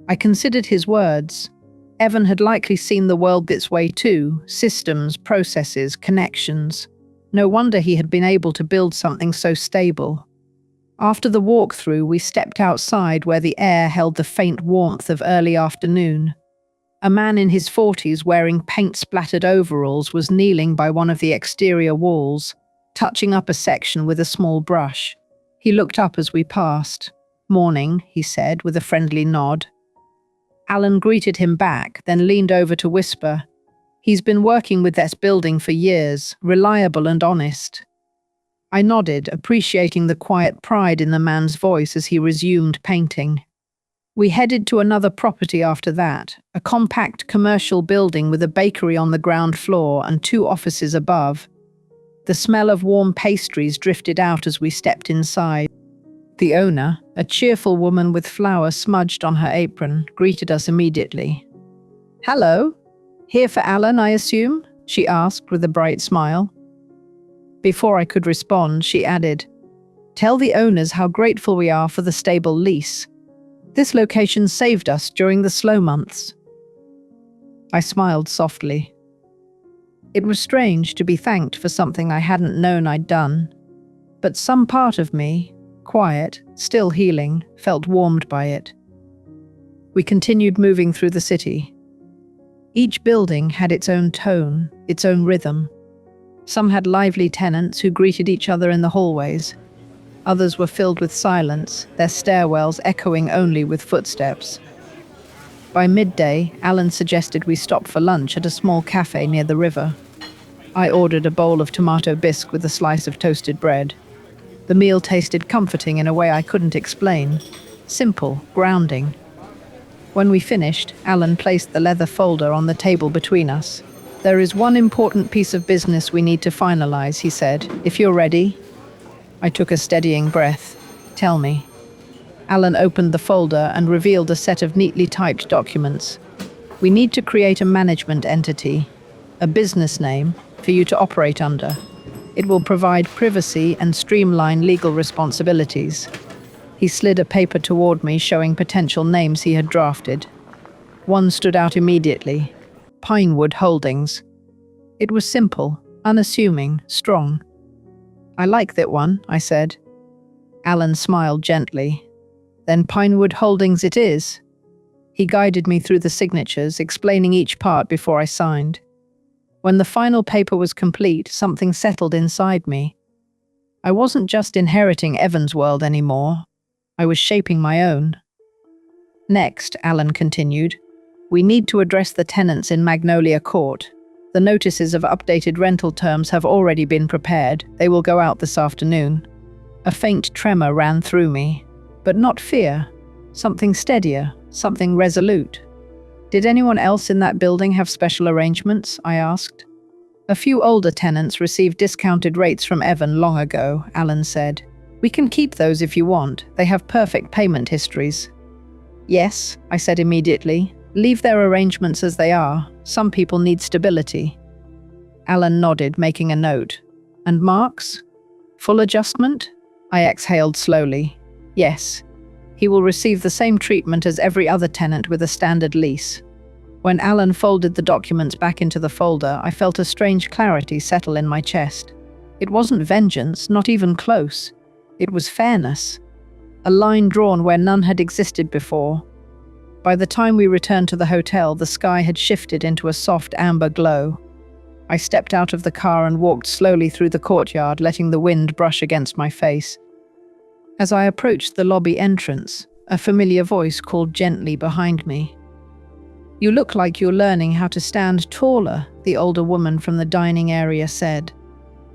I considered his words. Evan had likely seen the world this way too, systems, processes, connections. No wonder he had been able to build something so stable. After the walkthrough, we stepped outside where the air held the faint warmth of early afternoon. A man in his 40s wearing paint-splattered overalls was kneeling by one of the exterior walls, touching up a section with a small brush. He looked up as we passed. "Morning," he said with a friendly nod. Alan greeted him back, then leaned over to whisper, "He's been working with this building for years, reliable and honest." I nodded, appreciating the quiet pride in the man's voice as he resumed painting. We headed to another property after that, a compact commercial building with a bakery on the ground floor and 2 offices above. The smell of warm pastries drifted out as we stepped inside. The owner, a cheerful woman with flour smudged on her apron, greeted us immediately. "Hello. Here for Alan, I assume?" she asked with a bright smile. Before I could respond, she added, "Tell the owners how grateful we are for the stable lease. This location saved us during the slow months." I smiled softly. It was strange to be thanked for something I hadn't known I'd done, but some part of me, quiet, still healing, felt warmed by it. We continued moving through the city. Each building had its own tone, its own rhythm. Some had lively tenants who greeted each other in the hallways. Others were filled with silence, their stairwells echoing only with footsteps. By midday, Alan suggested we stop for lunch at a small cafe near the river. I ordered a bowl of tomato bisque with a slice of toasted bread. The meal tasted comforting in a way I couldn't explain. Simple, grounding. When we finished, Alan placed the leather folder on the table between us. "There is one important piece of business we need to finalize," he said. "If you're ready." I took a steadying breath. "Tell me." Alan opened the folder and revealed a set of neatly typed documents. "We need to create a management entity, a business name, for you to operate under. It will provide privacy and streamline legal responsibilities." He slid a paper toward me, showing potential names he had drafted. One stood out immediately: Pinewood Holdings. It was simple, unassuming, strong. "I like that one," I said. Alan smiled gently. "Then Pinewood Holdings it is." He guided me through the signatures, explaining each part before I signed. When the final paper was complete, something settled inside me. I wasn't just inheriting Evan's world anymore. I was shaping my own. "Next," Alan continued, We need to address the tenants in Magnolia Court. The notices of updated rental terms have already been prepared. They will go out this afternoon. A faint tremor ran through me, but not fear. Something steadier, something resolute. Did anyone else in that building have special arrangements? I asked. A few older tenants received discounted rates from Evan long ago, Alan said. We can keep those if you want. They have perfect payment histories. Yes, I said immediately. Leave their arrangements as they are. Some people need stability. Alan nodded, making a note. And Mark's? Full adjustment? I exhaled slowly. Yes. He will receive the same treatment as every other tenant with a standard lease. When Alan folded the documents back into the folder, I felt a strange clarity settle in my chest. It wasn't vengeance, not even close. It was fairness. A line drawn where none had existed before. By the time we returned to the hotel, the sky had shifted into a soft amber glow. I stepped out of the car and walked slowly through the courtyard, letting the wind brush against my face. As I approached the lobby entrance, a familiar voice called gently behind me. You look like you're learning how to stand taller, the older woman from the dining area said.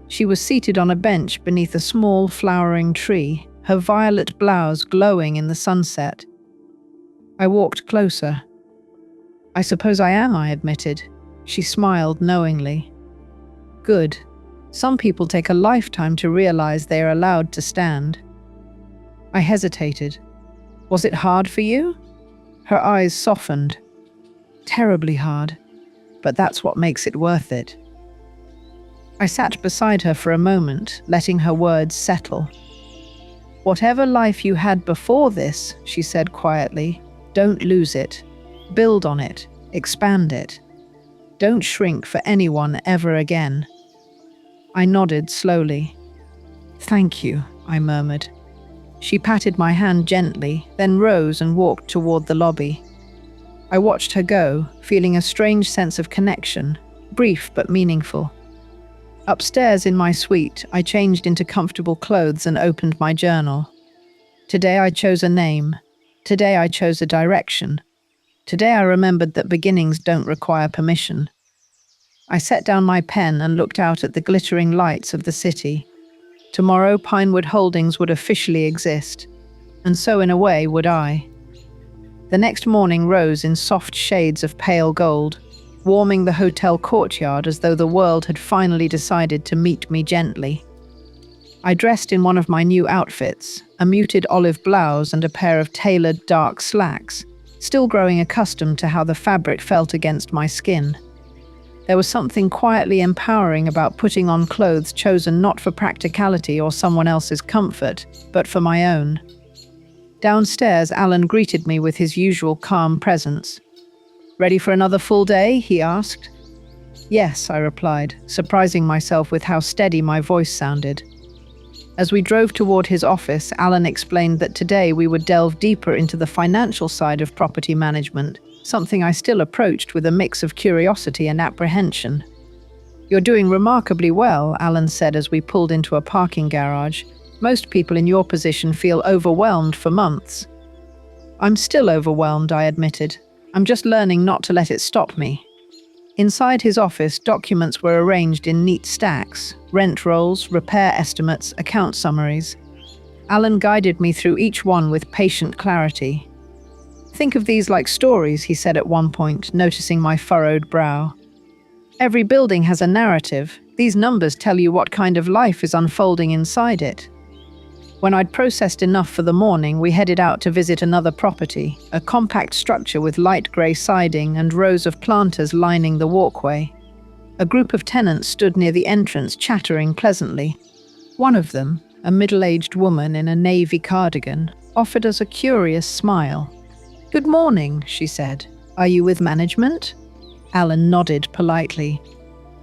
She was seated on a bench beneath a small flowering tree, her violet blouse glowing in the sunset. I walked closer. I suppose I am, I admitted. She smiled knowingly. Good. Some people take a lifetime to realize they are allowed to stand. I hesitated. Was it hard for you? Her eyes softened. Terribly hard, but that's what makes it worth it. I sat beside her for a moment, letting her words settle. Whatever life you had before this, she said quietly, don't lose it. Build on it. Expand it. Don't shrink for anyone ever again. I nodded slowly. Thank you, I murmured. She patted my hand gently, then rose and walked toward the lobby. I watched her go, feeling a strange sense of connection, brief but meaningful. Upstairs in my suite, I changed into comfortable clothes and opened my journal. Today I chose a name. Today I chose a direction. Today I remembered that beginnings don't require permission. I set down my pen and looked out at the glittering lights of the city. Tomorrow Pinewood Holdings would officially exist, and so in a way would I. The next morning rose in soft shades of pale gold, warming the hotel courtyard as though the world had finally decided to meet me gently. I dressed in one of my new outfits, a muted olive blouse and a pair of tailored dark slacks, still growing accustomed to how the fabric felt against my skin. There was something quietly empowering about putting on clothes chosen not for practicality or someone else's comfort, but for my own. Downstairs, Alan greeted me with his usual calm presence. Ready for another full day? He asked. Yes, I replied, surprising myself with how steady my voice sounded. As we drove toward his office, Alan explained that today we would delve deeper into the financial side of property management, something I still approached with a mix of curiosity and apprehension. You're doing remarkably well, Alan said as we pulled into a parking garage. Most people in your position feel overwhelmed for months. I'm still overwhelmed, I admitted. I'm just learning not to let it stop me. Inside his office, documents were arranged in neat stacks, rent rolls, repair estimates, account summaries. Alan guided me through each one with patient clarity. Think of these like stories, he said at one point, noticing my furrowed brow. Every building has a narrative. These numbers tell you what kind of life is unfolding inside it. When I'd processed enough for the morning, we headed out to visit another property, a compact structure with light grey siding and rows of planters lining the walkway. A group of tenants stood near the entrance, chattering pleasantly. One of them, a middle-aged woman in a navy cardigan, offered us a curious smile. "Good morning," she said. "Are you with management?" Alan nodded politely.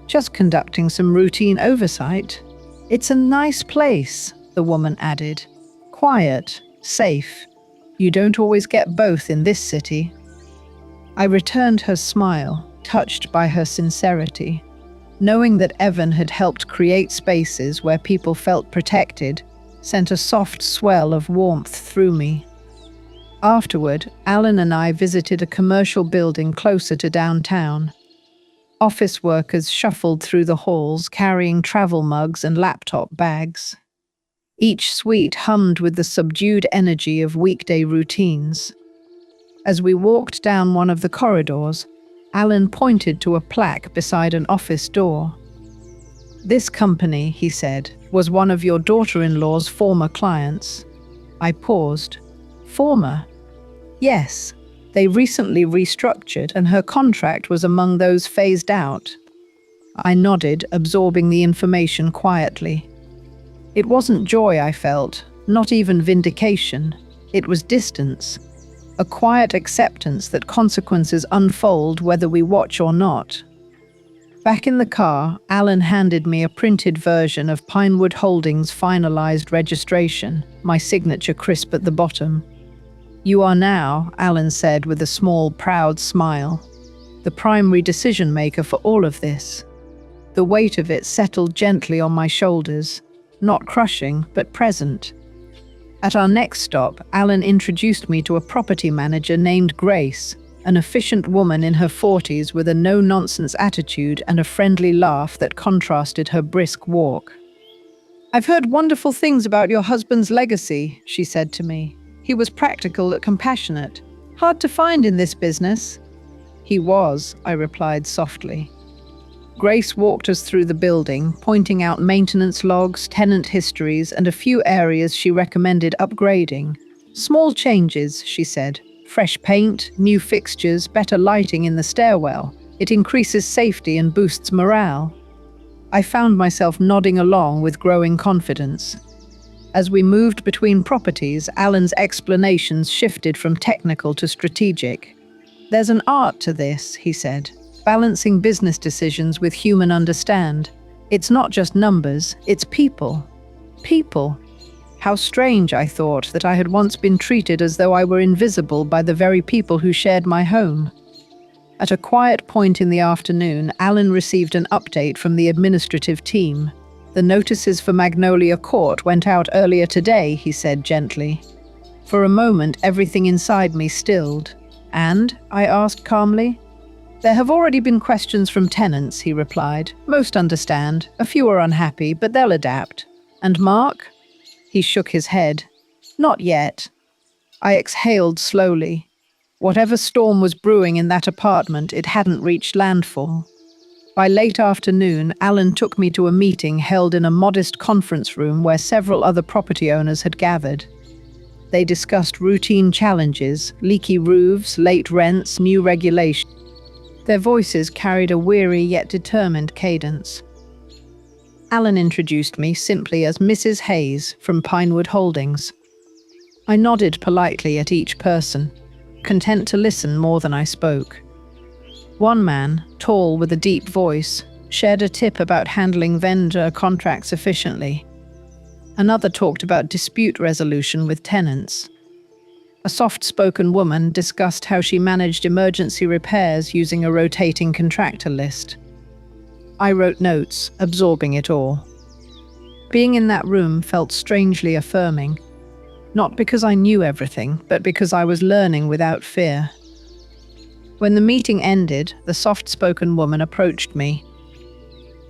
"Just conducting some routine oversight." "It's a nice place," the woman added. "Quiet, safe. You don't always get both in this city." I returned her smile, touched by her sincerity. Knowing that Evan had helped create spaces where people felt protected sent a soft swell of warmth through me. Afterward, Alan and I visited a commercial building closer to downtown. Office workers shuffled through the halls carrying travel mugs and laptop bags. Each suite hummed with the subdued energy of weekday routines. As we walked down one of the corridors, Alan pointed to a plaque beside an office door. "This company," he said, "was one of your daughter-in-law's former clients." I paused. "Former?" "Yes. They recently restructured and her contract was among those phased out." I nodded, absorbing the information quietly. It wasn't joy I felt, not even vindication. It was distance. A quiet acceptance that consequences unfold whether we watch or not. Back in the car, Alan handed me a printed version of Pinewood Holdings' finalized registration, my signature crisp at the bottom. "You are now," Alan said with a small, proud smile, "the primary decision-maker for all of this." The weight of it settled gently on my shoulders, not crushing, but present. At our next stop, Alan introduced me to a property manager named Grace, an efficient woman in her 40s with a no-nonsense attitude and a friendly laugh that contrasted her brisk walk. "I've heard wonderful things about your husband's legacy," she said to me. "He was practical and compassionate. Hard to find in this business." "He was," I replied softly. Grace walked us through the building, pointing out maintenance logs, tenant histories, and a few areas she recommended upgrading. "Small changes," she said. "Fresh paint, new fixtures, better lighting in the stairwell. It increases safety and boosts morale." I found myself nodding along with growing confidence. As we moved between properties, Alan's explanations shifted from technical to strategic. "There's an art to this," he said. "Balancing business decisions with human understand. It's not just numbers, it's people." People. How strange, I thought, that I had once been treated as though I were invisible by the very people who shared my home. At a quiet point in the afternoon, Alan received an update from the administrative team. "The notices for Magnolia Court went out earlier today," he said gently. For a moment, everything inside me stilled. "And?" I asked calmly. "There have already been questions from tenants," he replied. "Most understand. A few are unhappy, but they'll adapt." "And Mark?" He shook his head. "Not yet." I exhaled slowly. Whatever storm was brewing in that apartment, it hadn't reached landfall. By late afternoon, Alan took me to a meeting held in a modest conference room where several other property owners had gathered. They discussed routine challenges, leaky roofs, late rents, new regulations. Their voices carried a weary yet determined cadence. Alan introduced me simply as Mrs. Hayes from Pinewood Holdings. I nodded politely at each person, content to listen more than I spoke. One man, tall with a deep voice, shared a tip about handling vendor contracts efficiently. Another talked about dispute resolution with tenants. A soft-spoken woman discussed how she managed emergency repairs using a rotating contractor list. I wrote notes, absorbing it all. Being in that room felt strangely affirming, not because I knew everything, but because I was learning without fear. When the meeting ended, the soft-spoken woman approached me.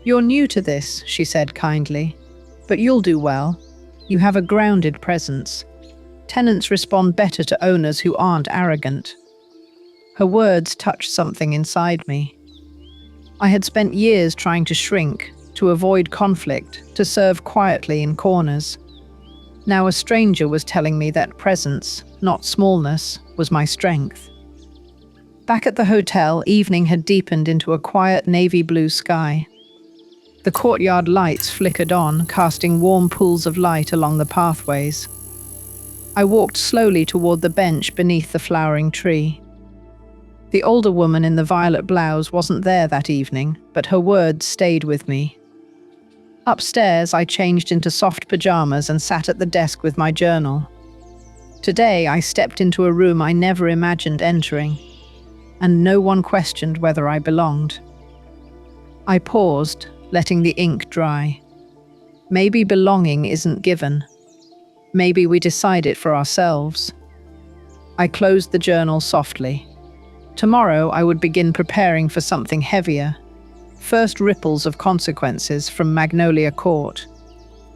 "You're new to this," she said kindly, "but you'll do well. You have a grounded presence. Tenants respond better to owners who aren't arrogant." Her words touched something inside me. I had spent years trying to shrink, to avoid conflict, to serve quietly in corners. Now a stranger was telling me that presence, not smallness, was my strength. Back at the hotel, evening had deepened into a quiet navy blue sky. The courtyard lights flickered on, casting warm pools of light along the pathways. I walked slowly toward the bench beneath the flowering tree. The older woman in the violet blouse wasn't there that evening, but her words stayed with me. Upstairs, I changed into soft pajamas and sat at the desk with my journal. Today, I stepped into a room I never imagined entering, and no one questioned whether I belonged. I paused, letting the ink dry. Maybe belonging isn't given. Maybe we decide it for ourselves. I closed the journal softly. Tomorrow I would begin preparing for something heavier. First ripples of consequences from Magnolia Court.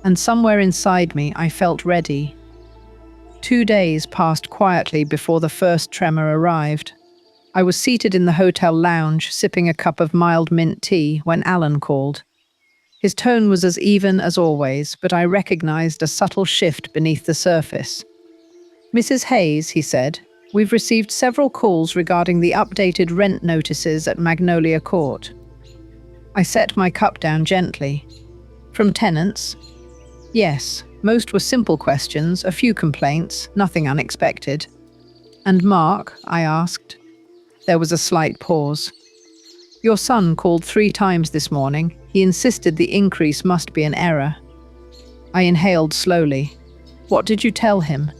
And somewhere inside me I felt ready. 2 days passed quietly before the first tremor arrived. I was seated in the hotel lounge, sipping a cup of mild mint tea, when Alan called. His tone was as even as always, but I recognized a subtle shift beneath the surface. "Mrs. Hayes," he said, "we've received several calls regarding the updated rent notices at Magnolia Court." I set my cup down gently. "From tenants?" "Yes, most were simple questions, a few complaints, nothing unexpected." "And Mark?" I asked. There was a slight pause. "Your son called 3 times this morning. He insisted the increase must be an error." I inhaled slowly. "What did you tell him?"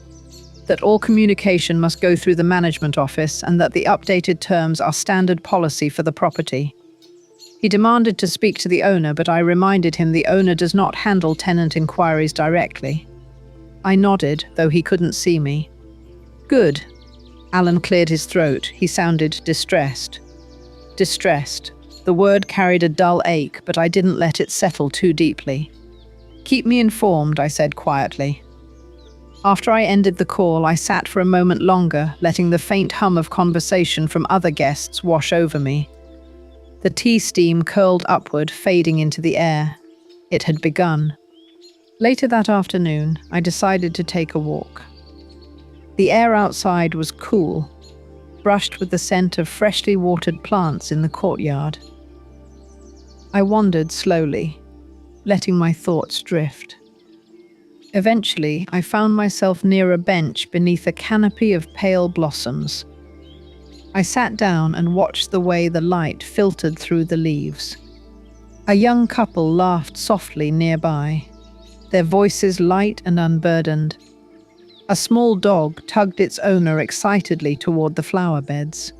"That all communication must go through the management office and that the updated terms are standard policy for the property." He demanded to speak to the owner, but I reminded him the owner does not handle tenant inquiries directly. I nodded, though he couldn't see me. "Good." Alan cleared his throat. He sounded distressed. Distressed. The word carried a dull ache, but I didn't let it settle too deeply. "Keep me informed," I said quietly. After I ended the call, I sat for a moment longer, letting the faint hum of conversation from other guests wash over me. The tea steam curled upward, fading into the air. It had begun. Later that afternoon, I decided to take a walk. The air outside was cool, brushed with the scent of freshly watered plants in the courtyard. I wandered slowly, letting my thoughts drift. Eventually, I found myself near a bench beneath a canopy of pale blossoms. I sat down and watched the way the light filtered through the leaves. A young couple laughed softly nearby, their voices light and unburdened. A small dog tugged its owner excitedly toward the flower beds.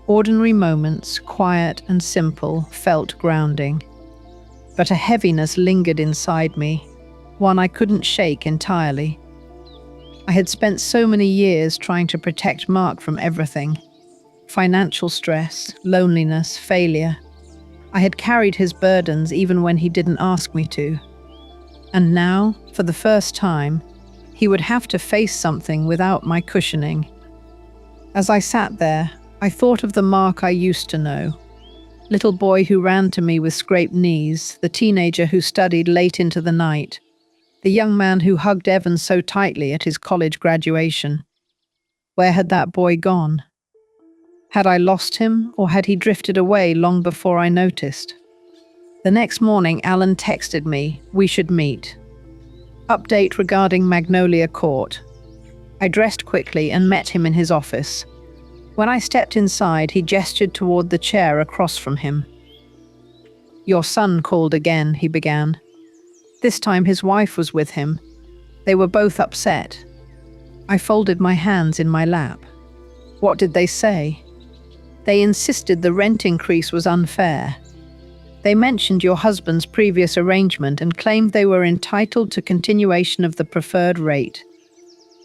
Ordinary moments, quiet and simple, felt grounding. But a heaviness lingered inside me, one I couldn't shake entirely. I had spent so many years trying to protect Mark from everything. Financial stress, loneliness, failure. I had carried his burdens even when he didn't ask me to. And now, for the first time, he would have to face something without my cushioning. As I sat there, I thought of the Mark I used to know. Little boy who ran to me with scraped knees, the teenager who studied late into the night, the young man who hugged Evan so tightly at his college graduation. Where had that boy gone? Had I lost him, or had he drifted away long before I noticed? The next morning, Alan texted me, we should meet. Update regarding Magnolia Court. I dressed quickly and met him in his office. When I stepped inside, he gestured toward the chair across from him. "Your son called again," he began. This time his wife was with him. They were both upset. I folded my hands in my lap. What did they say? They insisted the rent increase was unfair. They mentioned your husband's previous arrangement and claimed they were entitled to continuation of the preferred rate.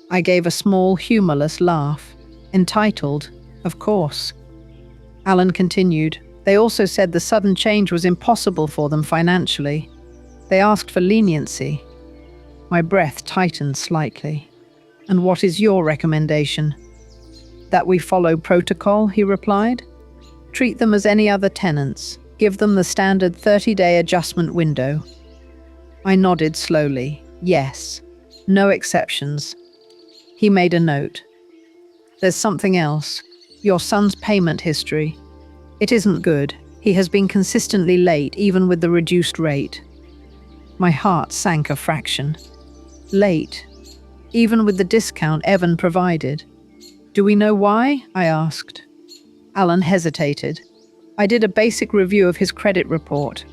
I gave a small, humorless laugh. Entitled, of course. Alan continued. They also said the sudden change was impossible for them financially. They asked for leniency. My breath tightened slightly. "And what is your recommendation?" "That we follow protocol," he replied. "Treat them as any other tenants. Give them the standard 30-day adjustment window." I nodded slowly. Yes. No exceptions. He made a note. "There's something else. Your son's payment history. It isn't good. He has been consistently late, even with the reduced rate." My heart sank a fraction. Late, even with the discount Evan provided. "Do we know why?" I asked. Alan hesitated. "I did a basic review of his credit report.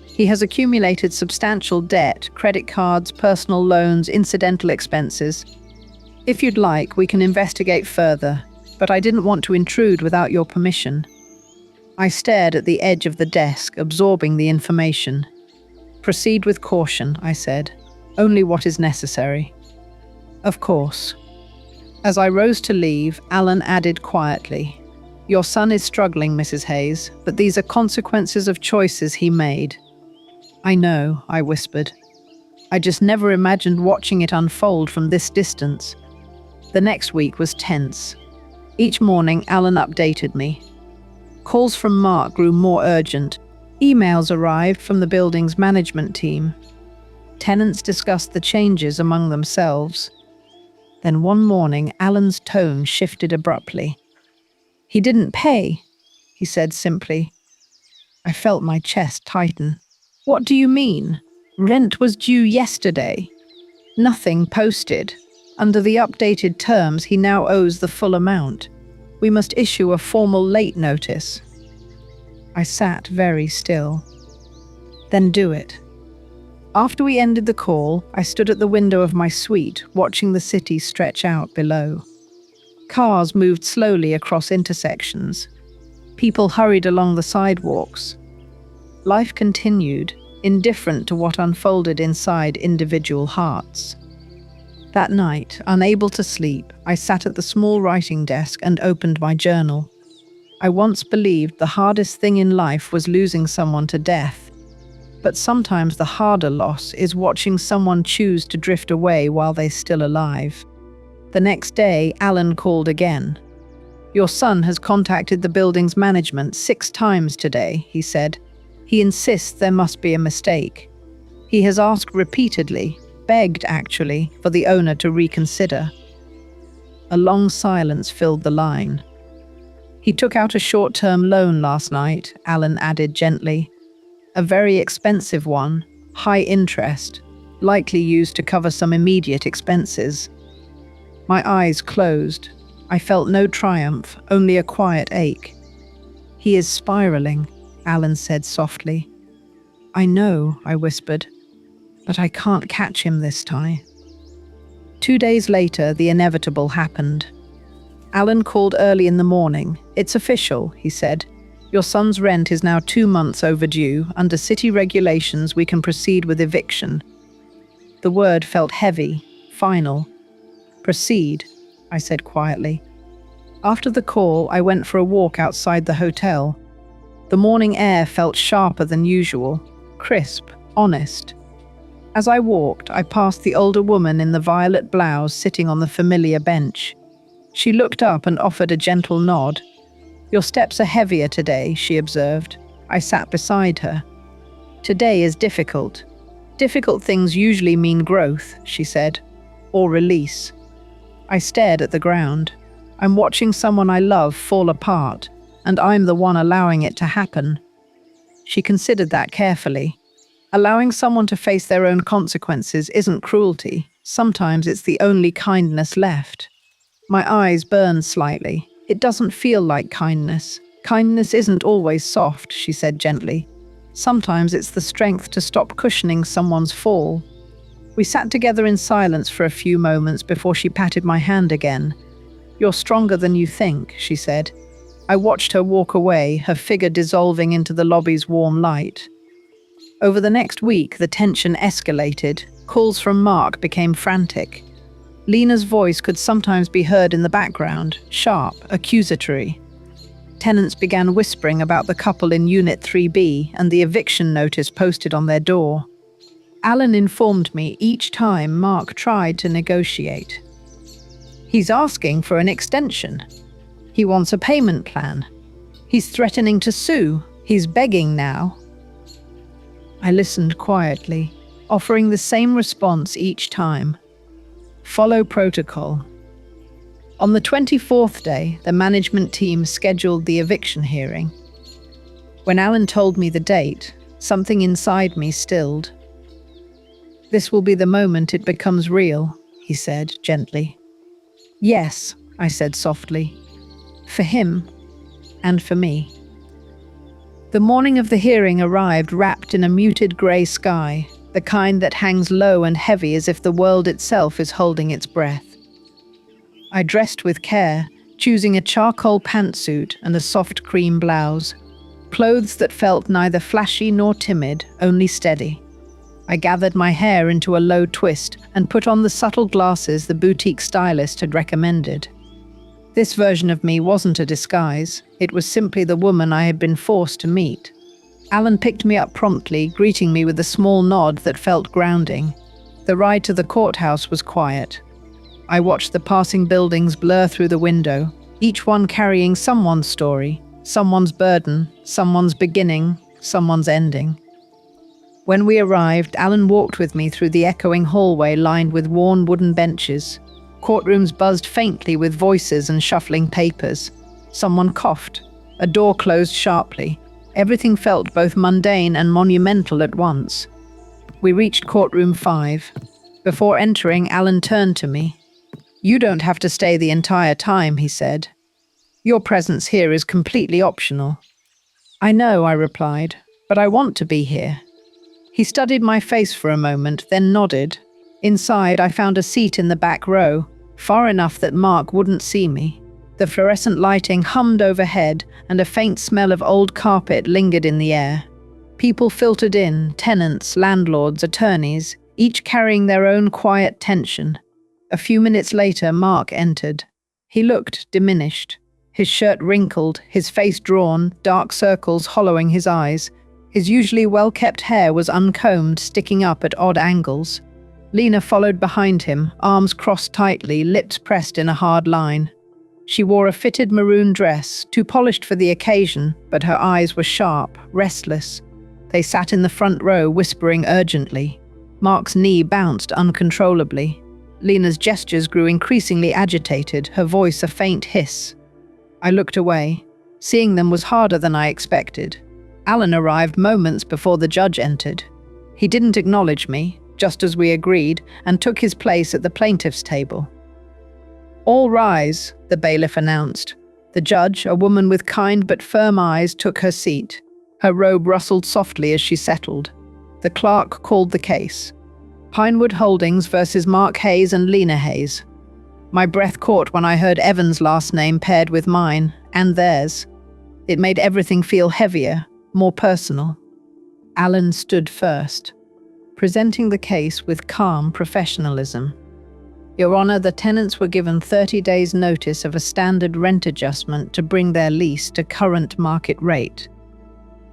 He has accumulated substantial debt, credit cards, personal loans, incidental expenses. If you'd like, we can investigate further, but I didn't want to intrude without your permission." I stared at the edge of the desk, absorbing the information. "Proceed with caution," I said. "Only what is necessary." "Of course." As I rose to leave, Alan added quietly, "Your son is struggling, Mrs. Hayes, but these are consequences of choices he made." "I know," I whispered. I just never imagined watching it unfold from this distance. The next week was tense. Each morning, Alan updated me. Calls from Mark grew more urgent. Emails arrived from the building's management team. Tenants discussed the changes among themselves. Then one morning, Alan's tone shifted abruptly. "He didn't pay," he said simply. I felt my chest tighten. "What do you mean? Rent was due yesterday." "Nothing posted. Under the updated terms, he now owes the full amount. We must issue a formal late notice." I sat very still. "Then do it." After we ended the call, I stood at the window of my suite, watching the city stretch out below. Cars moved slowly across intersections. People hurried along the sidewalks. Life continued, indifferent to what unfolded inside individual hearts. That night, unable to sleep, I sat at the small writing desk and opened my journal. I once believed the hardest thing in life was losing someone to death. But sometimes the harder loss is watching someone choose to drift away while they're still alive. The next day, Alan called again. "Your son has contacted the building's management 6 times today," he said. "He insists there must be a mistake. He has asked repeatedly, begged actually, for the owner to reconsider." A long silence filled the line. "He took out a short-term loan last night," Alan added gently. "A very expensive one, high interest, likely used to cover some immediate expenses." My eyes closed. I felt no triumph, only a quiet ache. "He is spiraling," Alan said softly. "I know," I whispered, "but I can't catch him this time." 2 days later, the inevitable happened. Alan called early in the morning. "It's official," he said. "Your son's rent is now 2 months overdue. Under city regulations, we can proceed with eviction." The word felt heavy, final. "Proceed," I said quietly. After the call, I went for a walk outside the hotel. The morning air felt sharper than usual, crisp, honest. As I walked, I passed the older woman in the violet blouse sitting on the familiar bench. She looked up and offered a gentle nod. "Your steps are heavier today," she observed. I sat beside her. "Today is difficult. Difficult things usually mean growth," she said, "or release." I stared at the ground. I'm watching someone I love fall apart, and I'm the one allowing it to happen. She considered that carefully. Allowing someone to face their own consequences isn't cruelty. Sometimes it's the only kindness left. My eyes burned slightly. "It doesn't feel like kindness. Kindness isn't always soft," she said gently. "Sometimes it's the strength to stop cushioning someone's fall." We sat together in silence for a few moments before she patted my hand again. "You're stronger than you think," she said. I watched her walk away, her figure dissolving into the lobby's warm light. Over the next week, the tension escalated. Calls from Mark became frantic. Lena's voice could sometimes be heard in the background, sharp, accusatory. Tenants began whispering about the couple in Unit 3B and the eviction notice posted on their door. Alan informed me each time Mark tried to negotiate. "He's asking for an extension. He wants a payment plan. He's threatening to sue. He's begging now." I listened quietly, offering the same response each time. Follow protocol. On the 24th day, the management team scheduled the eviction hearing. When Alan told me the date, something inside me stilled. "This will be the moment it becomes real," he said gently. "Yes," I said softly. "For him and for me." The morning of the hearing arrived wrapped in a muted grey sky, the kind that hangs low and heavy as if the world itself is holding its breath. I dressed with care, choosing a charcoal pantsuit and a soft cream blouse, clothes that felt neither flashy nor timid, only steady. I gathered my hair into a low twist and put on the subtle glasses the boutique stylist had recommended. This version of me wasn't a disguise. It was simply the woman I had been forced to meet. Alan picked me up promptly, greeting me with a small nod that felt grounding. The ride to the courthouse was quiet. I watched the passing buildings blur through the window, each one carrying someone's story, someone's burden, someone's beginning, someone's ending. When we arrived, Alan walked with me through the echoing hallway lined with worn wooden benches. Courtrooms buzzed faintly with voices and shuffling papers. Someone coughed. A door closed sharply. Everything felt both mundane and monumental at once. We reached courtroom 5. Before entering, Alan turned to me. "You don't have to stay the entire time," he said. "Your presence here is completely optional." "I know," I replied, "but I want to be here." He studied my face for a moment, then nodded. Inside, I found a seat in the back row, far enough that Mark wouldn't see me. The fluorescent lighting hummed overhead, and a faint smell of old carpet lingered in the air. People filtered in, tenants, landlords, attorneys, each carrying their own quiet tension. A few minutes later, Mark entered. He looked diminished. His shirt wrinkled, his face drawn, dark circles hollowing his eyes. His usually well-kept hair was uncombed, sticking up at odd angles. Lena followed behind him, arms crossed tightly, lips pressed in a hard line. She wore a fitted maroon dress, too polished for the occasion, but her eyes were sharp, restless. They sat in the front row, whispering urgently. Mark's knee bounced uncontrollably. Lena's gestures grew increasingly agitated, her voice a faint hiss. I looked away. Seeing them was harder than I expected. Alan arrived moments before the judge entered. He didn't acknowledge me, just as we agreed, and took his place at the plaintiff's table. "All rise," the bailiff announced. The judge, a woman with kind but firm eyes, took her seat. Her robe rustled softly as she settled. The clerk called the case. Pinewood Holdings versus Mark Hayes and Lena Hayes. My breath caught when I heard Evan's last name paired with mine, and theirs. It made everything feel heavier, more personal. Alan stood first, presenting the case with calm professionalism. "Your Honor, the tenants were given 30 days' notice of a standard rent adjustment to bring their lease to current market rate.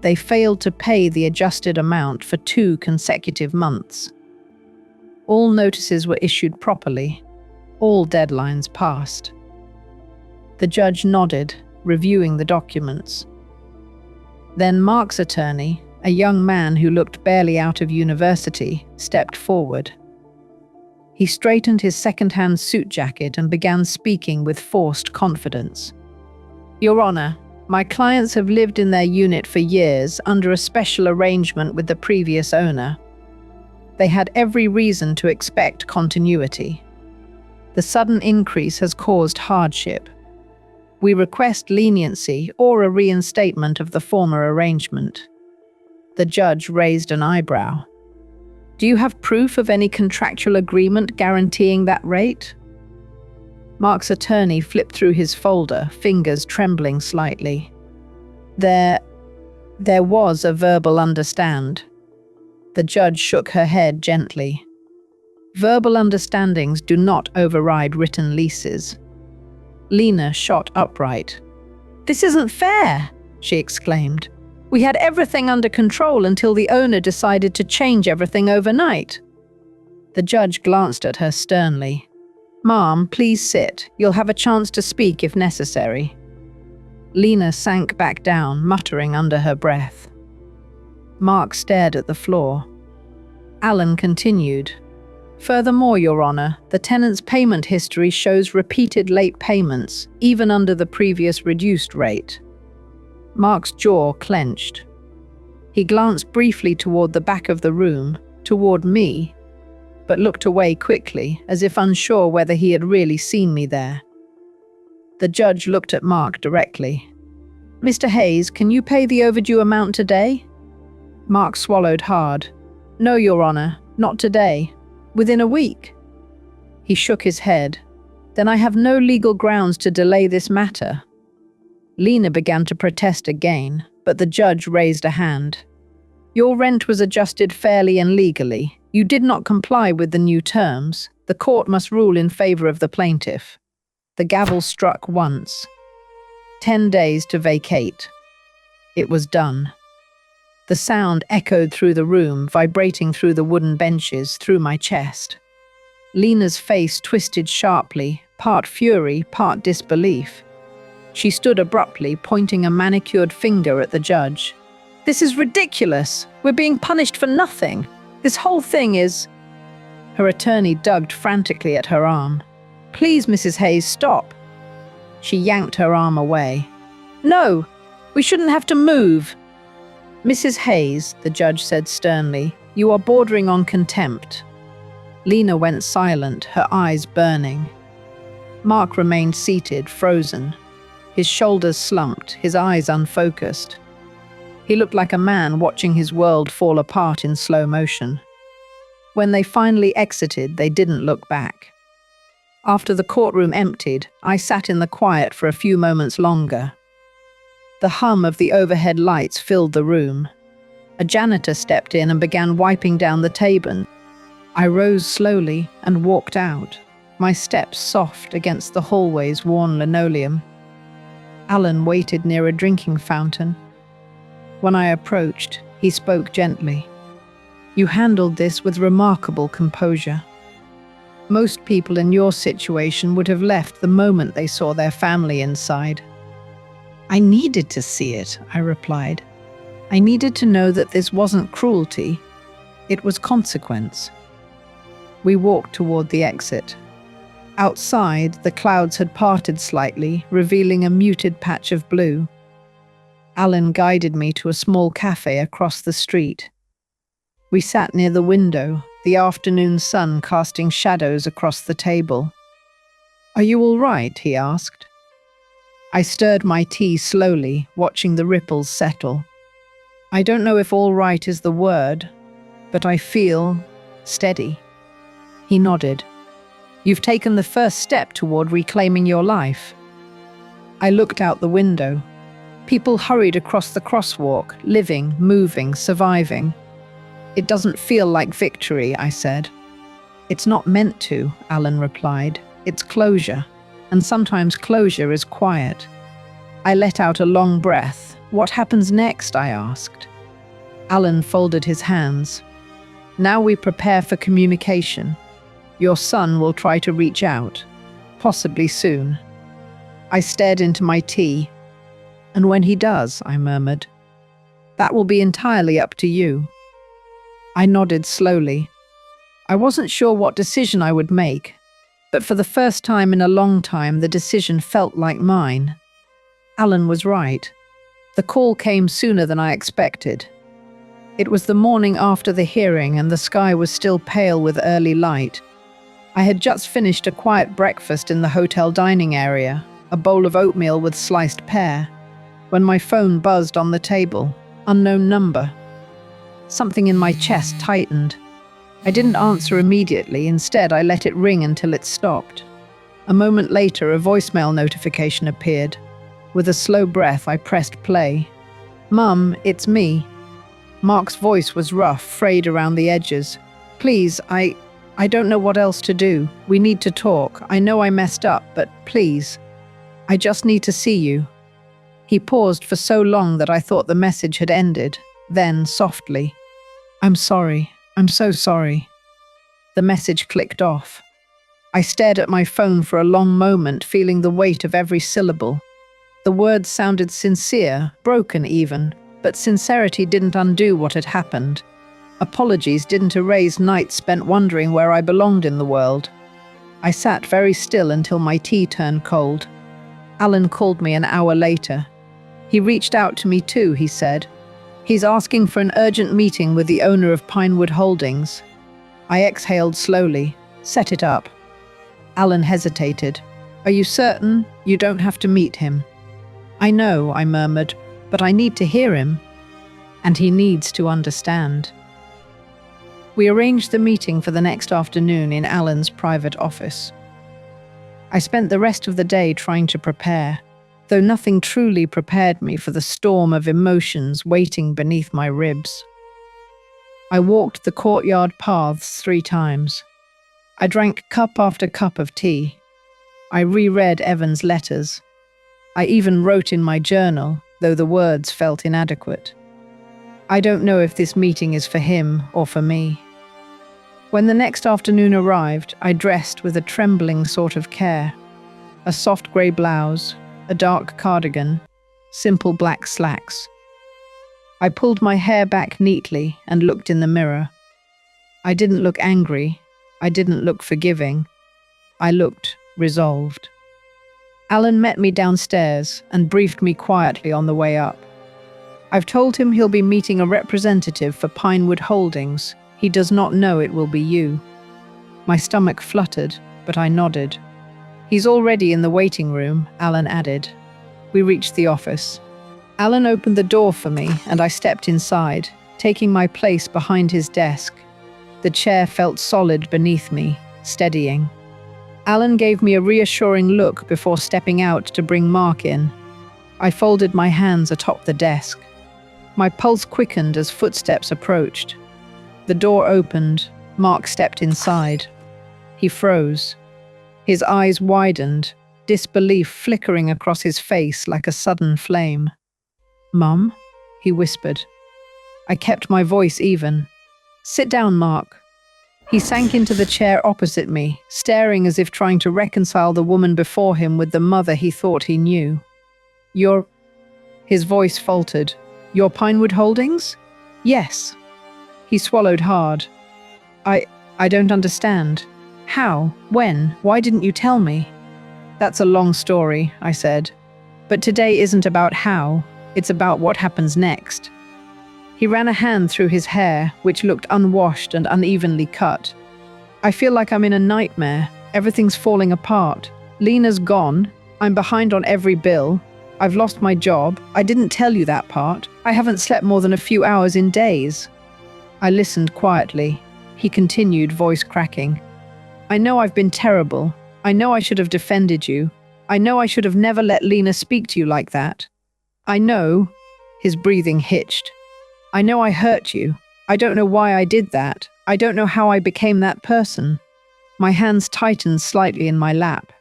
They failed to pay the adjusted amount for 2 consecutive months. All notices were issued properly. All deadlines passed." The judge nodded, reviewing the documents. Then Mark's attorney, a young man who looked barely out of university, stepped forward. He straightened his second-hand suit jacket and began speaking with forced confidence. "Your Honor, my clients have lived in their unit for years under a special arrangement with the previous owner. They had every reason to expect continuity. The sudden increase has caused hardship. We request leniency or a reinstatement of the former arrangement." The judge raised an eyebrow. "Do you have proof of any contractual agreement guaranteeing that rate?" Mark's attorney flipped through his folder, fingers trembling slightly. There was a verbal understand." The judge shook her head gently. "Verbal understandings do not override written leases." Lena shot upright. "This isn't fair," she exclaimed. "We had everything under control until the owner decided to change everything overnight." The judge glanced at her sternly. "Ma'am, please sit. You'll have a chance to speak if necessary." Lena sank back down, muttering under her breath. Mark stared at the floor. Alan continued. "Furthermore, Your Honor, the tenant's payment history shows repeated late payments, even under the previous reduced rate." Mark's jaw clenched. He glanced briefly toward the back of the room, toward me, but looked away quickly, as if unsure whether he had really seen me there. The judge looked at Mark directly. "Mr. Hayes, can you pay the overdue amount today?" Mark swallowed hard. "No, Your Honor, not today. Within a week." He shook his head. "Then I have no legal grounds to delay this matter." Lena began to protest again, but the judge raised a hand. Your rent was adjusted fairly and legally. You did not comply with the new terms. The court must rule in favor of the plaintiff. The gavel struck once. 10 days to vacate. It was done. The sound echoed through the room, vibrating through the wooden benches, through my chest. Lena's face twisted sharply, part fury, part disbelief. She stood abruptly, pointing a manicured finger at the judge. "This is ridiculous. We're being punished for nothing. This whole thing is—" Her attorney tugged frantically at her arm. "Please, Mrs. Hayes, stop." She yanked her arm away. "No, we shouldn't have to move." "Mrs. Hayes," the judge said sternly, "you are bordering on contempt." Lena went silent, her eyes burning. Mark remained seated, frozen. His shoulders slumped, his eyes unfocused. He looked like a man watching his world fall apart in slow motion. When they finally exited, they didn't look back. After the courtroom emptied, I sat in the quiet for a few moments longer. The hum of the overhead lights filled the room. A janitor stepped in and began wiping down the table. I rose slowly and walked out, my steps soft against the hallway's worn linoleum. Alan waited near a drinking fountain. When I approached, he spoke gently. "You handled this with remarkable composure. Most people in your situation would have left the moment they saw their family inside." "I needed to see it," I replied. "I needed to know that this wasn't cruelty. It was consequence." We walked toward the exit. Outside, the clouds had parted slightly, revealing a muted patch of blue. Alan guided me to a small cafe across the street. We sat near the window, the afternoon sun casting shadows across the table. "Are you all right?" he asked. I stirred my tea slowly, watching the ripples settle. "I don't know if all right is the word, but I feel steady." He nodded. "You've taken the first step toward reclaiming your life." I looked out the window. People hurried across the crosswalk, living, moving, surviving. "It doesn't feel like victory," I said. "It's not meant to," Alan replied. "It's closure, and sometimes closure is quiet." I let out a long breath. "What happens next?" I asked. Alan folded his hands. "Now we prepare for communication. Your son will try to reach out, possibly soon." I stared into my tea. "And when he does," I murmured, "that will be entirely up to you." I nodded slowly. I wasn't sure what decision I would make, but for the first time in a long time, the decision felt like mine. Alan was right. The call came sooner than I expected. It was the morning after the hearing, and the sky was still pale with early light. I had just finished a quiet breakfast in the hotel dining area, a bowl of oatmeal with sliced pear, when my phone buzzed on the table. Unknown number. Something in my chest tightened. I didn't answer immediately. Instead, I let it ring until it stopped. A moment later, a voicemail notification appeared. With a slow breath, I pressed play. "Mum, it's me." Mark's voice was rough, frayed around the edges. "Please, I don't know what else to do. We need to talk. I know I messed up, but please. I just need to see you." He paused for so long that I thought the message had ended. Then, softly, "I'm sorry. I'm so sorry." The message clicked off. I stared at my phone for a long moment, feeling the weight of every syllable. The words sounded sincere, broken even, but sincerity didn't undo what had happened. Apologies didn't erase nights spent wondering where I belonged in the world. I sat very still until my tea turned cold. Alan called me an hour later. "He reached out to me too," he said. "He's asking for an urgent meeting with the owner of Pinewood Holdings." I exhaled slowly. "Set it up." Alan hesitated. "Are you certain? You don't have to meet him." "I know," I murmured, "but I need to hear him. And he needs to understand." We arranged the meeting for the next afternoon in Alan's private office. I spent the rest of the day trying to prepare, though nothing truly prepared me for the storm of emotions waiting beneath my ribs. I walked the courtyard paths 3 times. I drank cup after cup of tea. I reread Evan's letters. I even wrote in my journal, though the words felt inadequate. I don't know if this meeting is for him or for me. When the next afternoon arrived, I dressed with a trembling sort of care. A soft grey blouse, a dark cardigan, simple black slacks. I pulled my hair back neatly and looked in the mirror. I didn't look angry. I didn't look forgiving. I looked resolved. Alan met me downstairs and briefed me quietly on the way up. I've told him he'll be meeting a representative for Pinewood Holdings. He does not know it will be you. My stomach fluttered, but I nodded. He's already in the waiting room, Alan added. We reached the office. Alan opened the door for me and I stepped inside, taking my place behind his desk. The chair felt solid beneath me, steadying. Alan gave me a reassuring look before stepping out to bring Mark in. I folded my hands atop the desk. My pulse quickened as footsteps approached. The door opened. Mark stepped inside. He froze. His eyes widened, disbelief flickering across his face like a sudden flame. "Mum?" he whispered. I kept my voice even. "Sit down, Mark." He sank into the chair opposite me, staring as if trying to reconcile the woman before him with the mother he thought he knew. "You're—" His voice faltered. "Your Pinewood Holdings?" "Yes." He swallowed hard. I don't understand. How? When? Why didn't you tell me?" "That's a long story," I said. "But today isn't about how, it's about what happens next." He ran a hand through his hair, which looked unwashed and unevenly cut. "I feel like I'm in a nightmare. Everything's falling apart. Lena's gone. I'm behind on every bill. I've lost my job. I didn't tell you that part. I haven't slept more than a few hours in days." I listened quietly. He continued, voice cracking. "I know I've been terrible. I know I should have defended you. I know I should have never let Lena speak to you like that. I know—" His breathing hitched. "I know I hurt you. I don't know why I did that. I don't know how I became that person." My hands tightened slightly in my lap.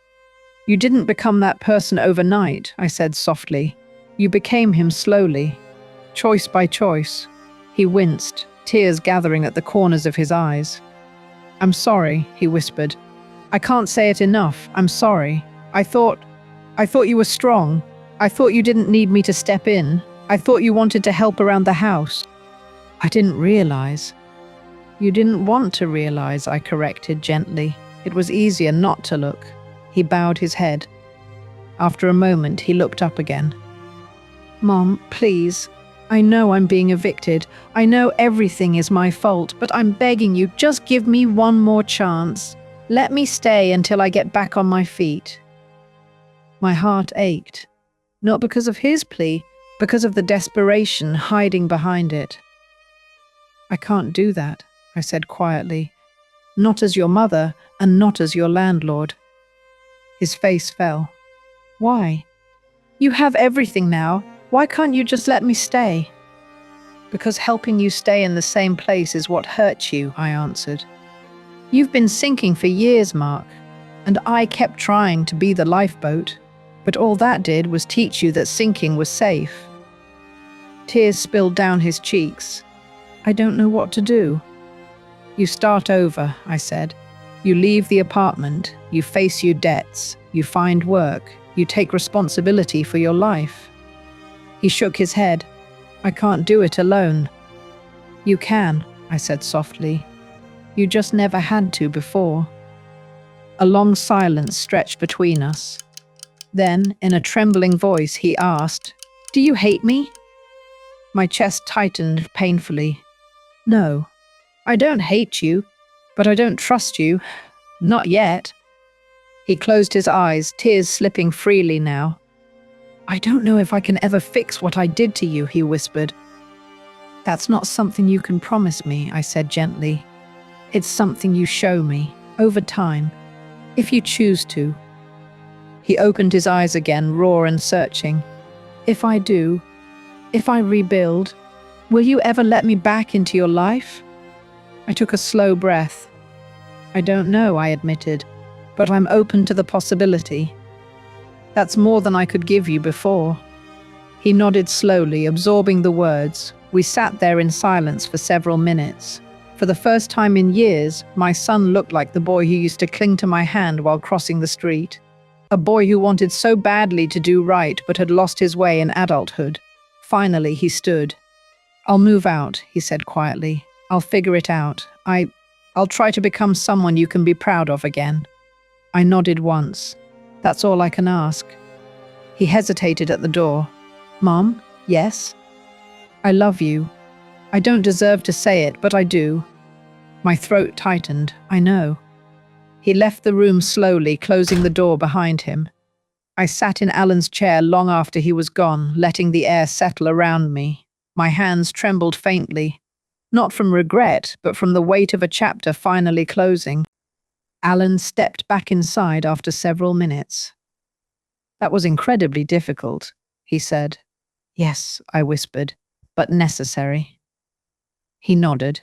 "You didn't become that person overnight," I said softly. "You became him slowly. Choice by choice." He winced, tears gathering at the corners of his eyes. "I'm sorry," he whispered. "I can't say it enough. I'm sorry. I thought you were strong. I thought you didn't need me to step in. I thought you wanted to help around the house. I didn't realize." "You didn't want to realize," I corrected gently. It was easier not to look. He bowed his head. After a moment, he looked up again. "Mom, please. I know I'm being evicted. I know everything is my fault, but I'm begging you, just give me one more chance. Let me stay until I get back on my feet." My heart ached. Not because of his plea, because of the desperation hiding behind it. "I can't do that," I said quietly. "Not as your mother, and not as your landlord." His face fell. "Why? You have everything now. Why can't you just let me stay?" "Because helping you stay in the same place is what hurts you," I answered. "You've been sinking for years, Mark, and I kept trying to be the lifeboat, but all that did was teach you that sinking was safe." Tears spilled down his cheeks. "I don't know what to do." "You start over," I said. "You leave the apartment, you face your debts, you find work, you take responsibility for your life." He shook his head. "I can't do it alone." "You can," I said softly. "You just never had to before." A long silence stretched between us. Then, in a trembling voice, he asked, "Do you hate me?" My chest tightened painfully. "No, I don't hate you, but I don't trust you. Not yet." He closed his eyes, tears slipping freely now. "I don't know if I can ever fix what I did to you," he whispered. "That's not something you can promise me," I said gently. "It's something you show me, over time, if you choose to." He opened his eyes again, raw and searching. "If I do, if I rebuild, will you ever let me back into your life?" I took a slow breath. I don't know, I admitted, but I'm open to the possibility. That's more than I could give you before. He nodded slowly, absorbing the words. We sat there in silence for several minutes. For the first time in years, my son looked like the boy who used to cling to my hand while crossing the street. A boy who wanted so badly to do right but had lost his way in adulthood. Finally, he stood. "I'll move out," he said quietly. "I'll figure it out. I'll try to become someone you can be proud of again." I nodded once. "That's all I can ask." He hesitated at the door. "Mom? Yes?" "I love you. I don't deserve to say it, but I do." My throat tightened. "I know." He left the room slowly, closing the door behind him. I sat in Alan's chair long after he was gone, letting the air settle around me. My hands trembled faintly, not from regret, but from the weight of a chapter finally closing. Alan stepped back inside after several minutes. "That was incredibly difficult," he said. "Yes," I whispered, "but necessary." He nodded.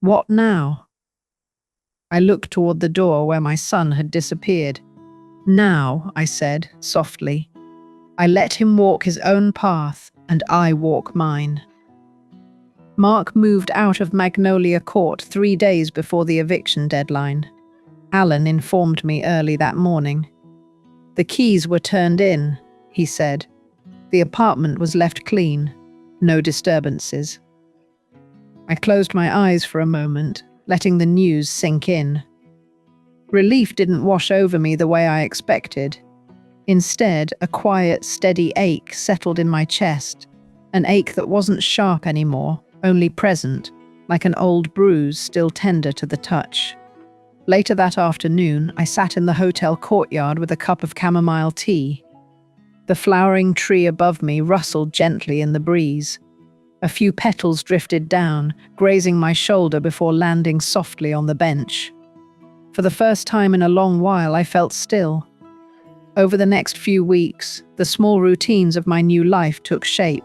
"What now?" I looked toward the door where my son had disappeared. "Now," I said, softly, "I let him walk his own path, and I walk mine." Mark moved out of Magnolia Court 3 days before the eviction deadline. Alan informed me early that morning. "The keys were turned in," he said. "The apartment was left clean. No disturbances." I closed my eyes for a moment, letting the news sink in. Relief didn't wash over me the way I expected. Instead, a quiet, steady ache settled in my chest, an ache that wasn't sharp anymore, only present, like an old bruise still tender to the touch. Later that afternoon, I sat in the hotel courtyard with a cup of chamomile tea. The flowering tree above me rustled gently in the breeze. A few petals drifted down, grazing my shoulder before landing softly on the bench. For the first time in a long while, I felt still. Over the next few weeks, the small routines of my new life took shape.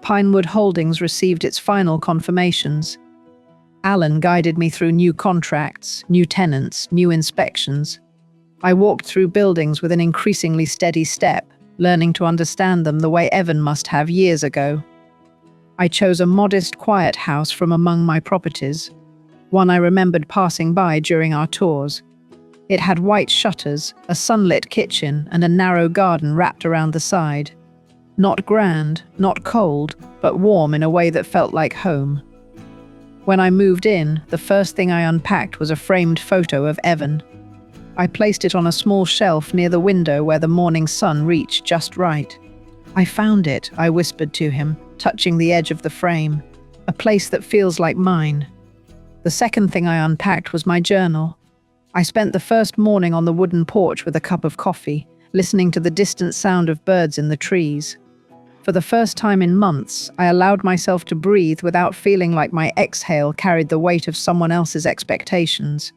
Pinewood Holdings received its final confirmations. Alan guided me through new contracts, new tenants, new inspections. I walked through buildings with an increasingly steady step, learning to understand them the way Evan must have years ago. I chose a modest, quiet house from among my properties, one I remembered passing by during our tours. It had white shutters, a sunlit kitchen, and a narrow garden wrapped around the side. Not grand, not cold, but warm in a way that felt like home. When I moved in, the first thing I unpacked was a framed photo of Evan. I placed it on a small shelf near the window where the morning sun reached just right. "I found it," I whispered to him, touching the edge of the frame. "A place that feels like mine." The second thing I unpacked was my journal. I spent the first morning on the wooden porch with a cup of coffee, listening to the distant sound of birds in the trees. For the first time in months, I allowed myself to breathe without feeling like my exhale carried the weight of someone else's expectations.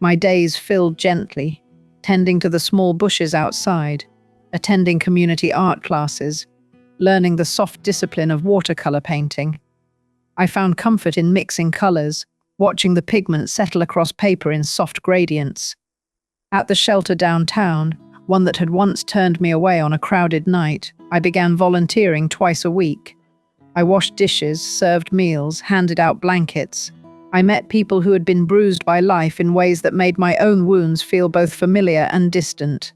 My days filled gently, tending to the small bushes outside, attending community art classes, learning the soft discipline of watercolor painting. I found comfort in mixing colors, watching the pigment settle across paper in soft gradients. At the shelter downtown, one that had once turned me away on a crowded night, I began volunteering twice a week. I washed dishes, served meals, handed out blankets. I met people who had been bruised by life in ways that made my own wounds feel both familiar and distant.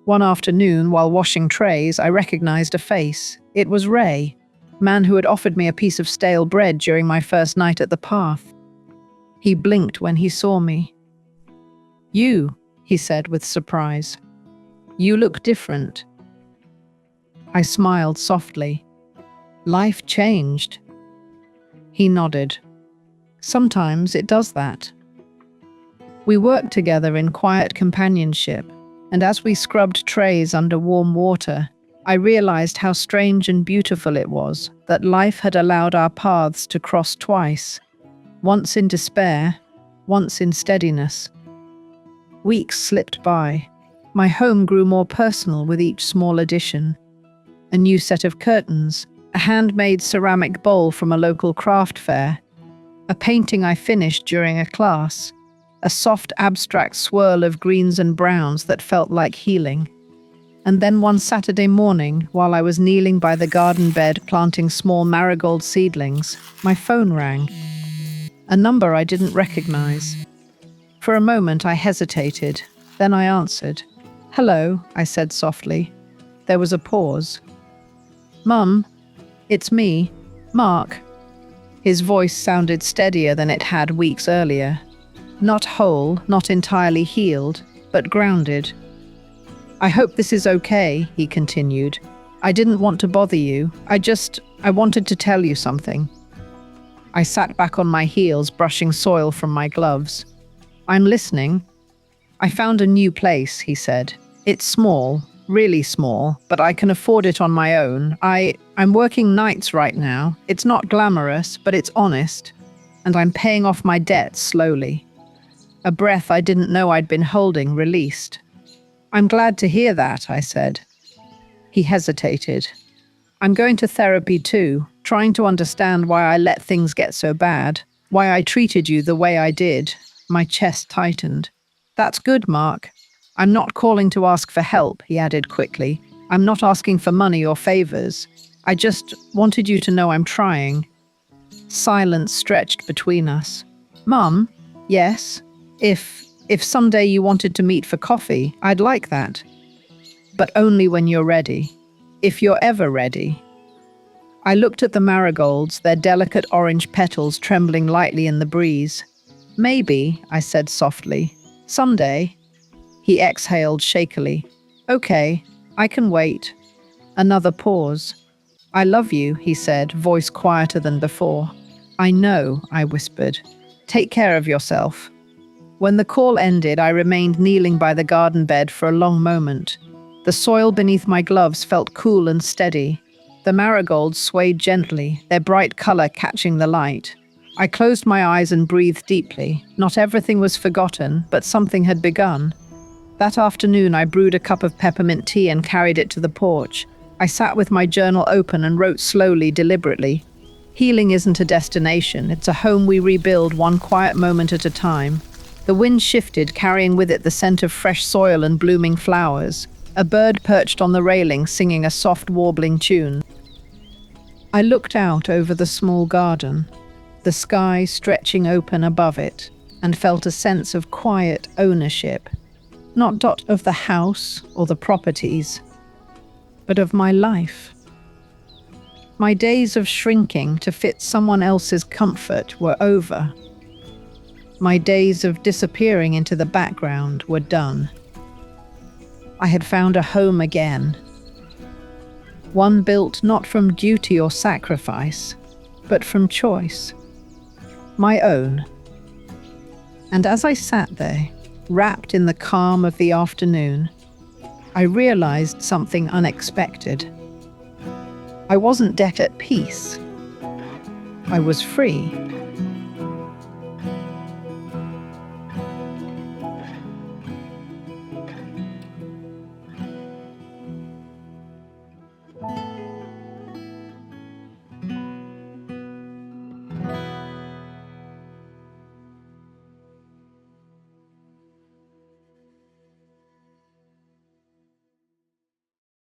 One afternoon, while washing trays, I recognized a face. It was Ray, man who had offered me a piece of stale bread during my first night at the path. He blinked when he saw me. "You," he said with surprise. "You look different." I smiled softly. "Life changed." He nodded. "Sometimes it does that." We worked together in quiet companionship, and as we scrubbed trays under warm water, I realized how strange and beautiful it was that life had allowed our paths to cross twice, once in despair, once in steadiness. Weeks slipped by. My home grew more personal with each small addition. A new set of curtains, a handmade ceramic bowl from a local craft fair, A painting I finished during a class. A soft abstract swirl of greens and browns that felt like healing. And then one Saturday morning, while I was kneeling by the garden bed planting small marigold seedlings, my phone rang. A number I didn't recognize. For a moment I hesitated, then I answered. "Hello," I said softly. There was a pause. "Mum, it's me, Mark." His voice sounded steadier than it had weeks earlier. Not whole, not entirely healed, but grounded. "I hope this is okay," he continued. "I didn't want to bother you. I wanted to tell you something." I sat back on my heels, brushing soil from my gloves. "I'm listening." "I found a new place," he said. "It's small, really small, but I can afford it on my own. I'm working nights right now. It's not glamorous, but it's honest. And I'm paying off my debts slowly." A breath I didn't know I'd been holding released. "I'm glad to hear that," I said. He hesitated. "I'm going to therapy too, trying to understand why I let things get so bad, why I treated you the way I did." My chest tightened. "That's good, Mark. I'm not calling to ask for help," he added quickly. "I'm not asking for money or favors. I just wanted you to know I'm trying." Silence stretched between us. "Mum, yes? If someday you wanted to meet for coffee, I'd like that. But only when you're ready. If you're ever ready." I looked at the marigolds, their delicate orange petals trembling lightly in the breeze. "Maybe," I said softly. "Someday." He exhaled shakily. "Okay, I can wait." Another pause. "I love you," he said, voice quieter than before. "I know," I whispered. "Take care of yourself." When the call ended, I remained kneeling by the garden bed for a long moment. The soil beneath my gloves felt cool and steady. The marigolds swayed gently, their bright color catching the light. I closed my eyes and breathed deeply. Not everything was forgotten, but something had begun. That afternoon, I brewed a cup of peppermint tea and carried it to the porch. I sat with my journal open and wrote slowly, deliberately. Healing isn't a destination, it's a home we rebuild one quiet moment at a time. The wind shifted, carrying with it the scent of fresh soil and blooming flowers. A bird perched on the railing, singing a soft, warbling tune. I looked out over the small garden, the sky stretching open above it, and felt a sense of quiet ownership. Not of the house or the properties, but of my life. My days of shrinking to fit someone else's comfort were over. My days of disappearing into the background were done. I had found a home again. One built not from duty or sacrifice, but from choice. My own. And as I sat there, wrapped in the calm of the afternoon, I realized something unexpected. I wasn't at peace. I was free.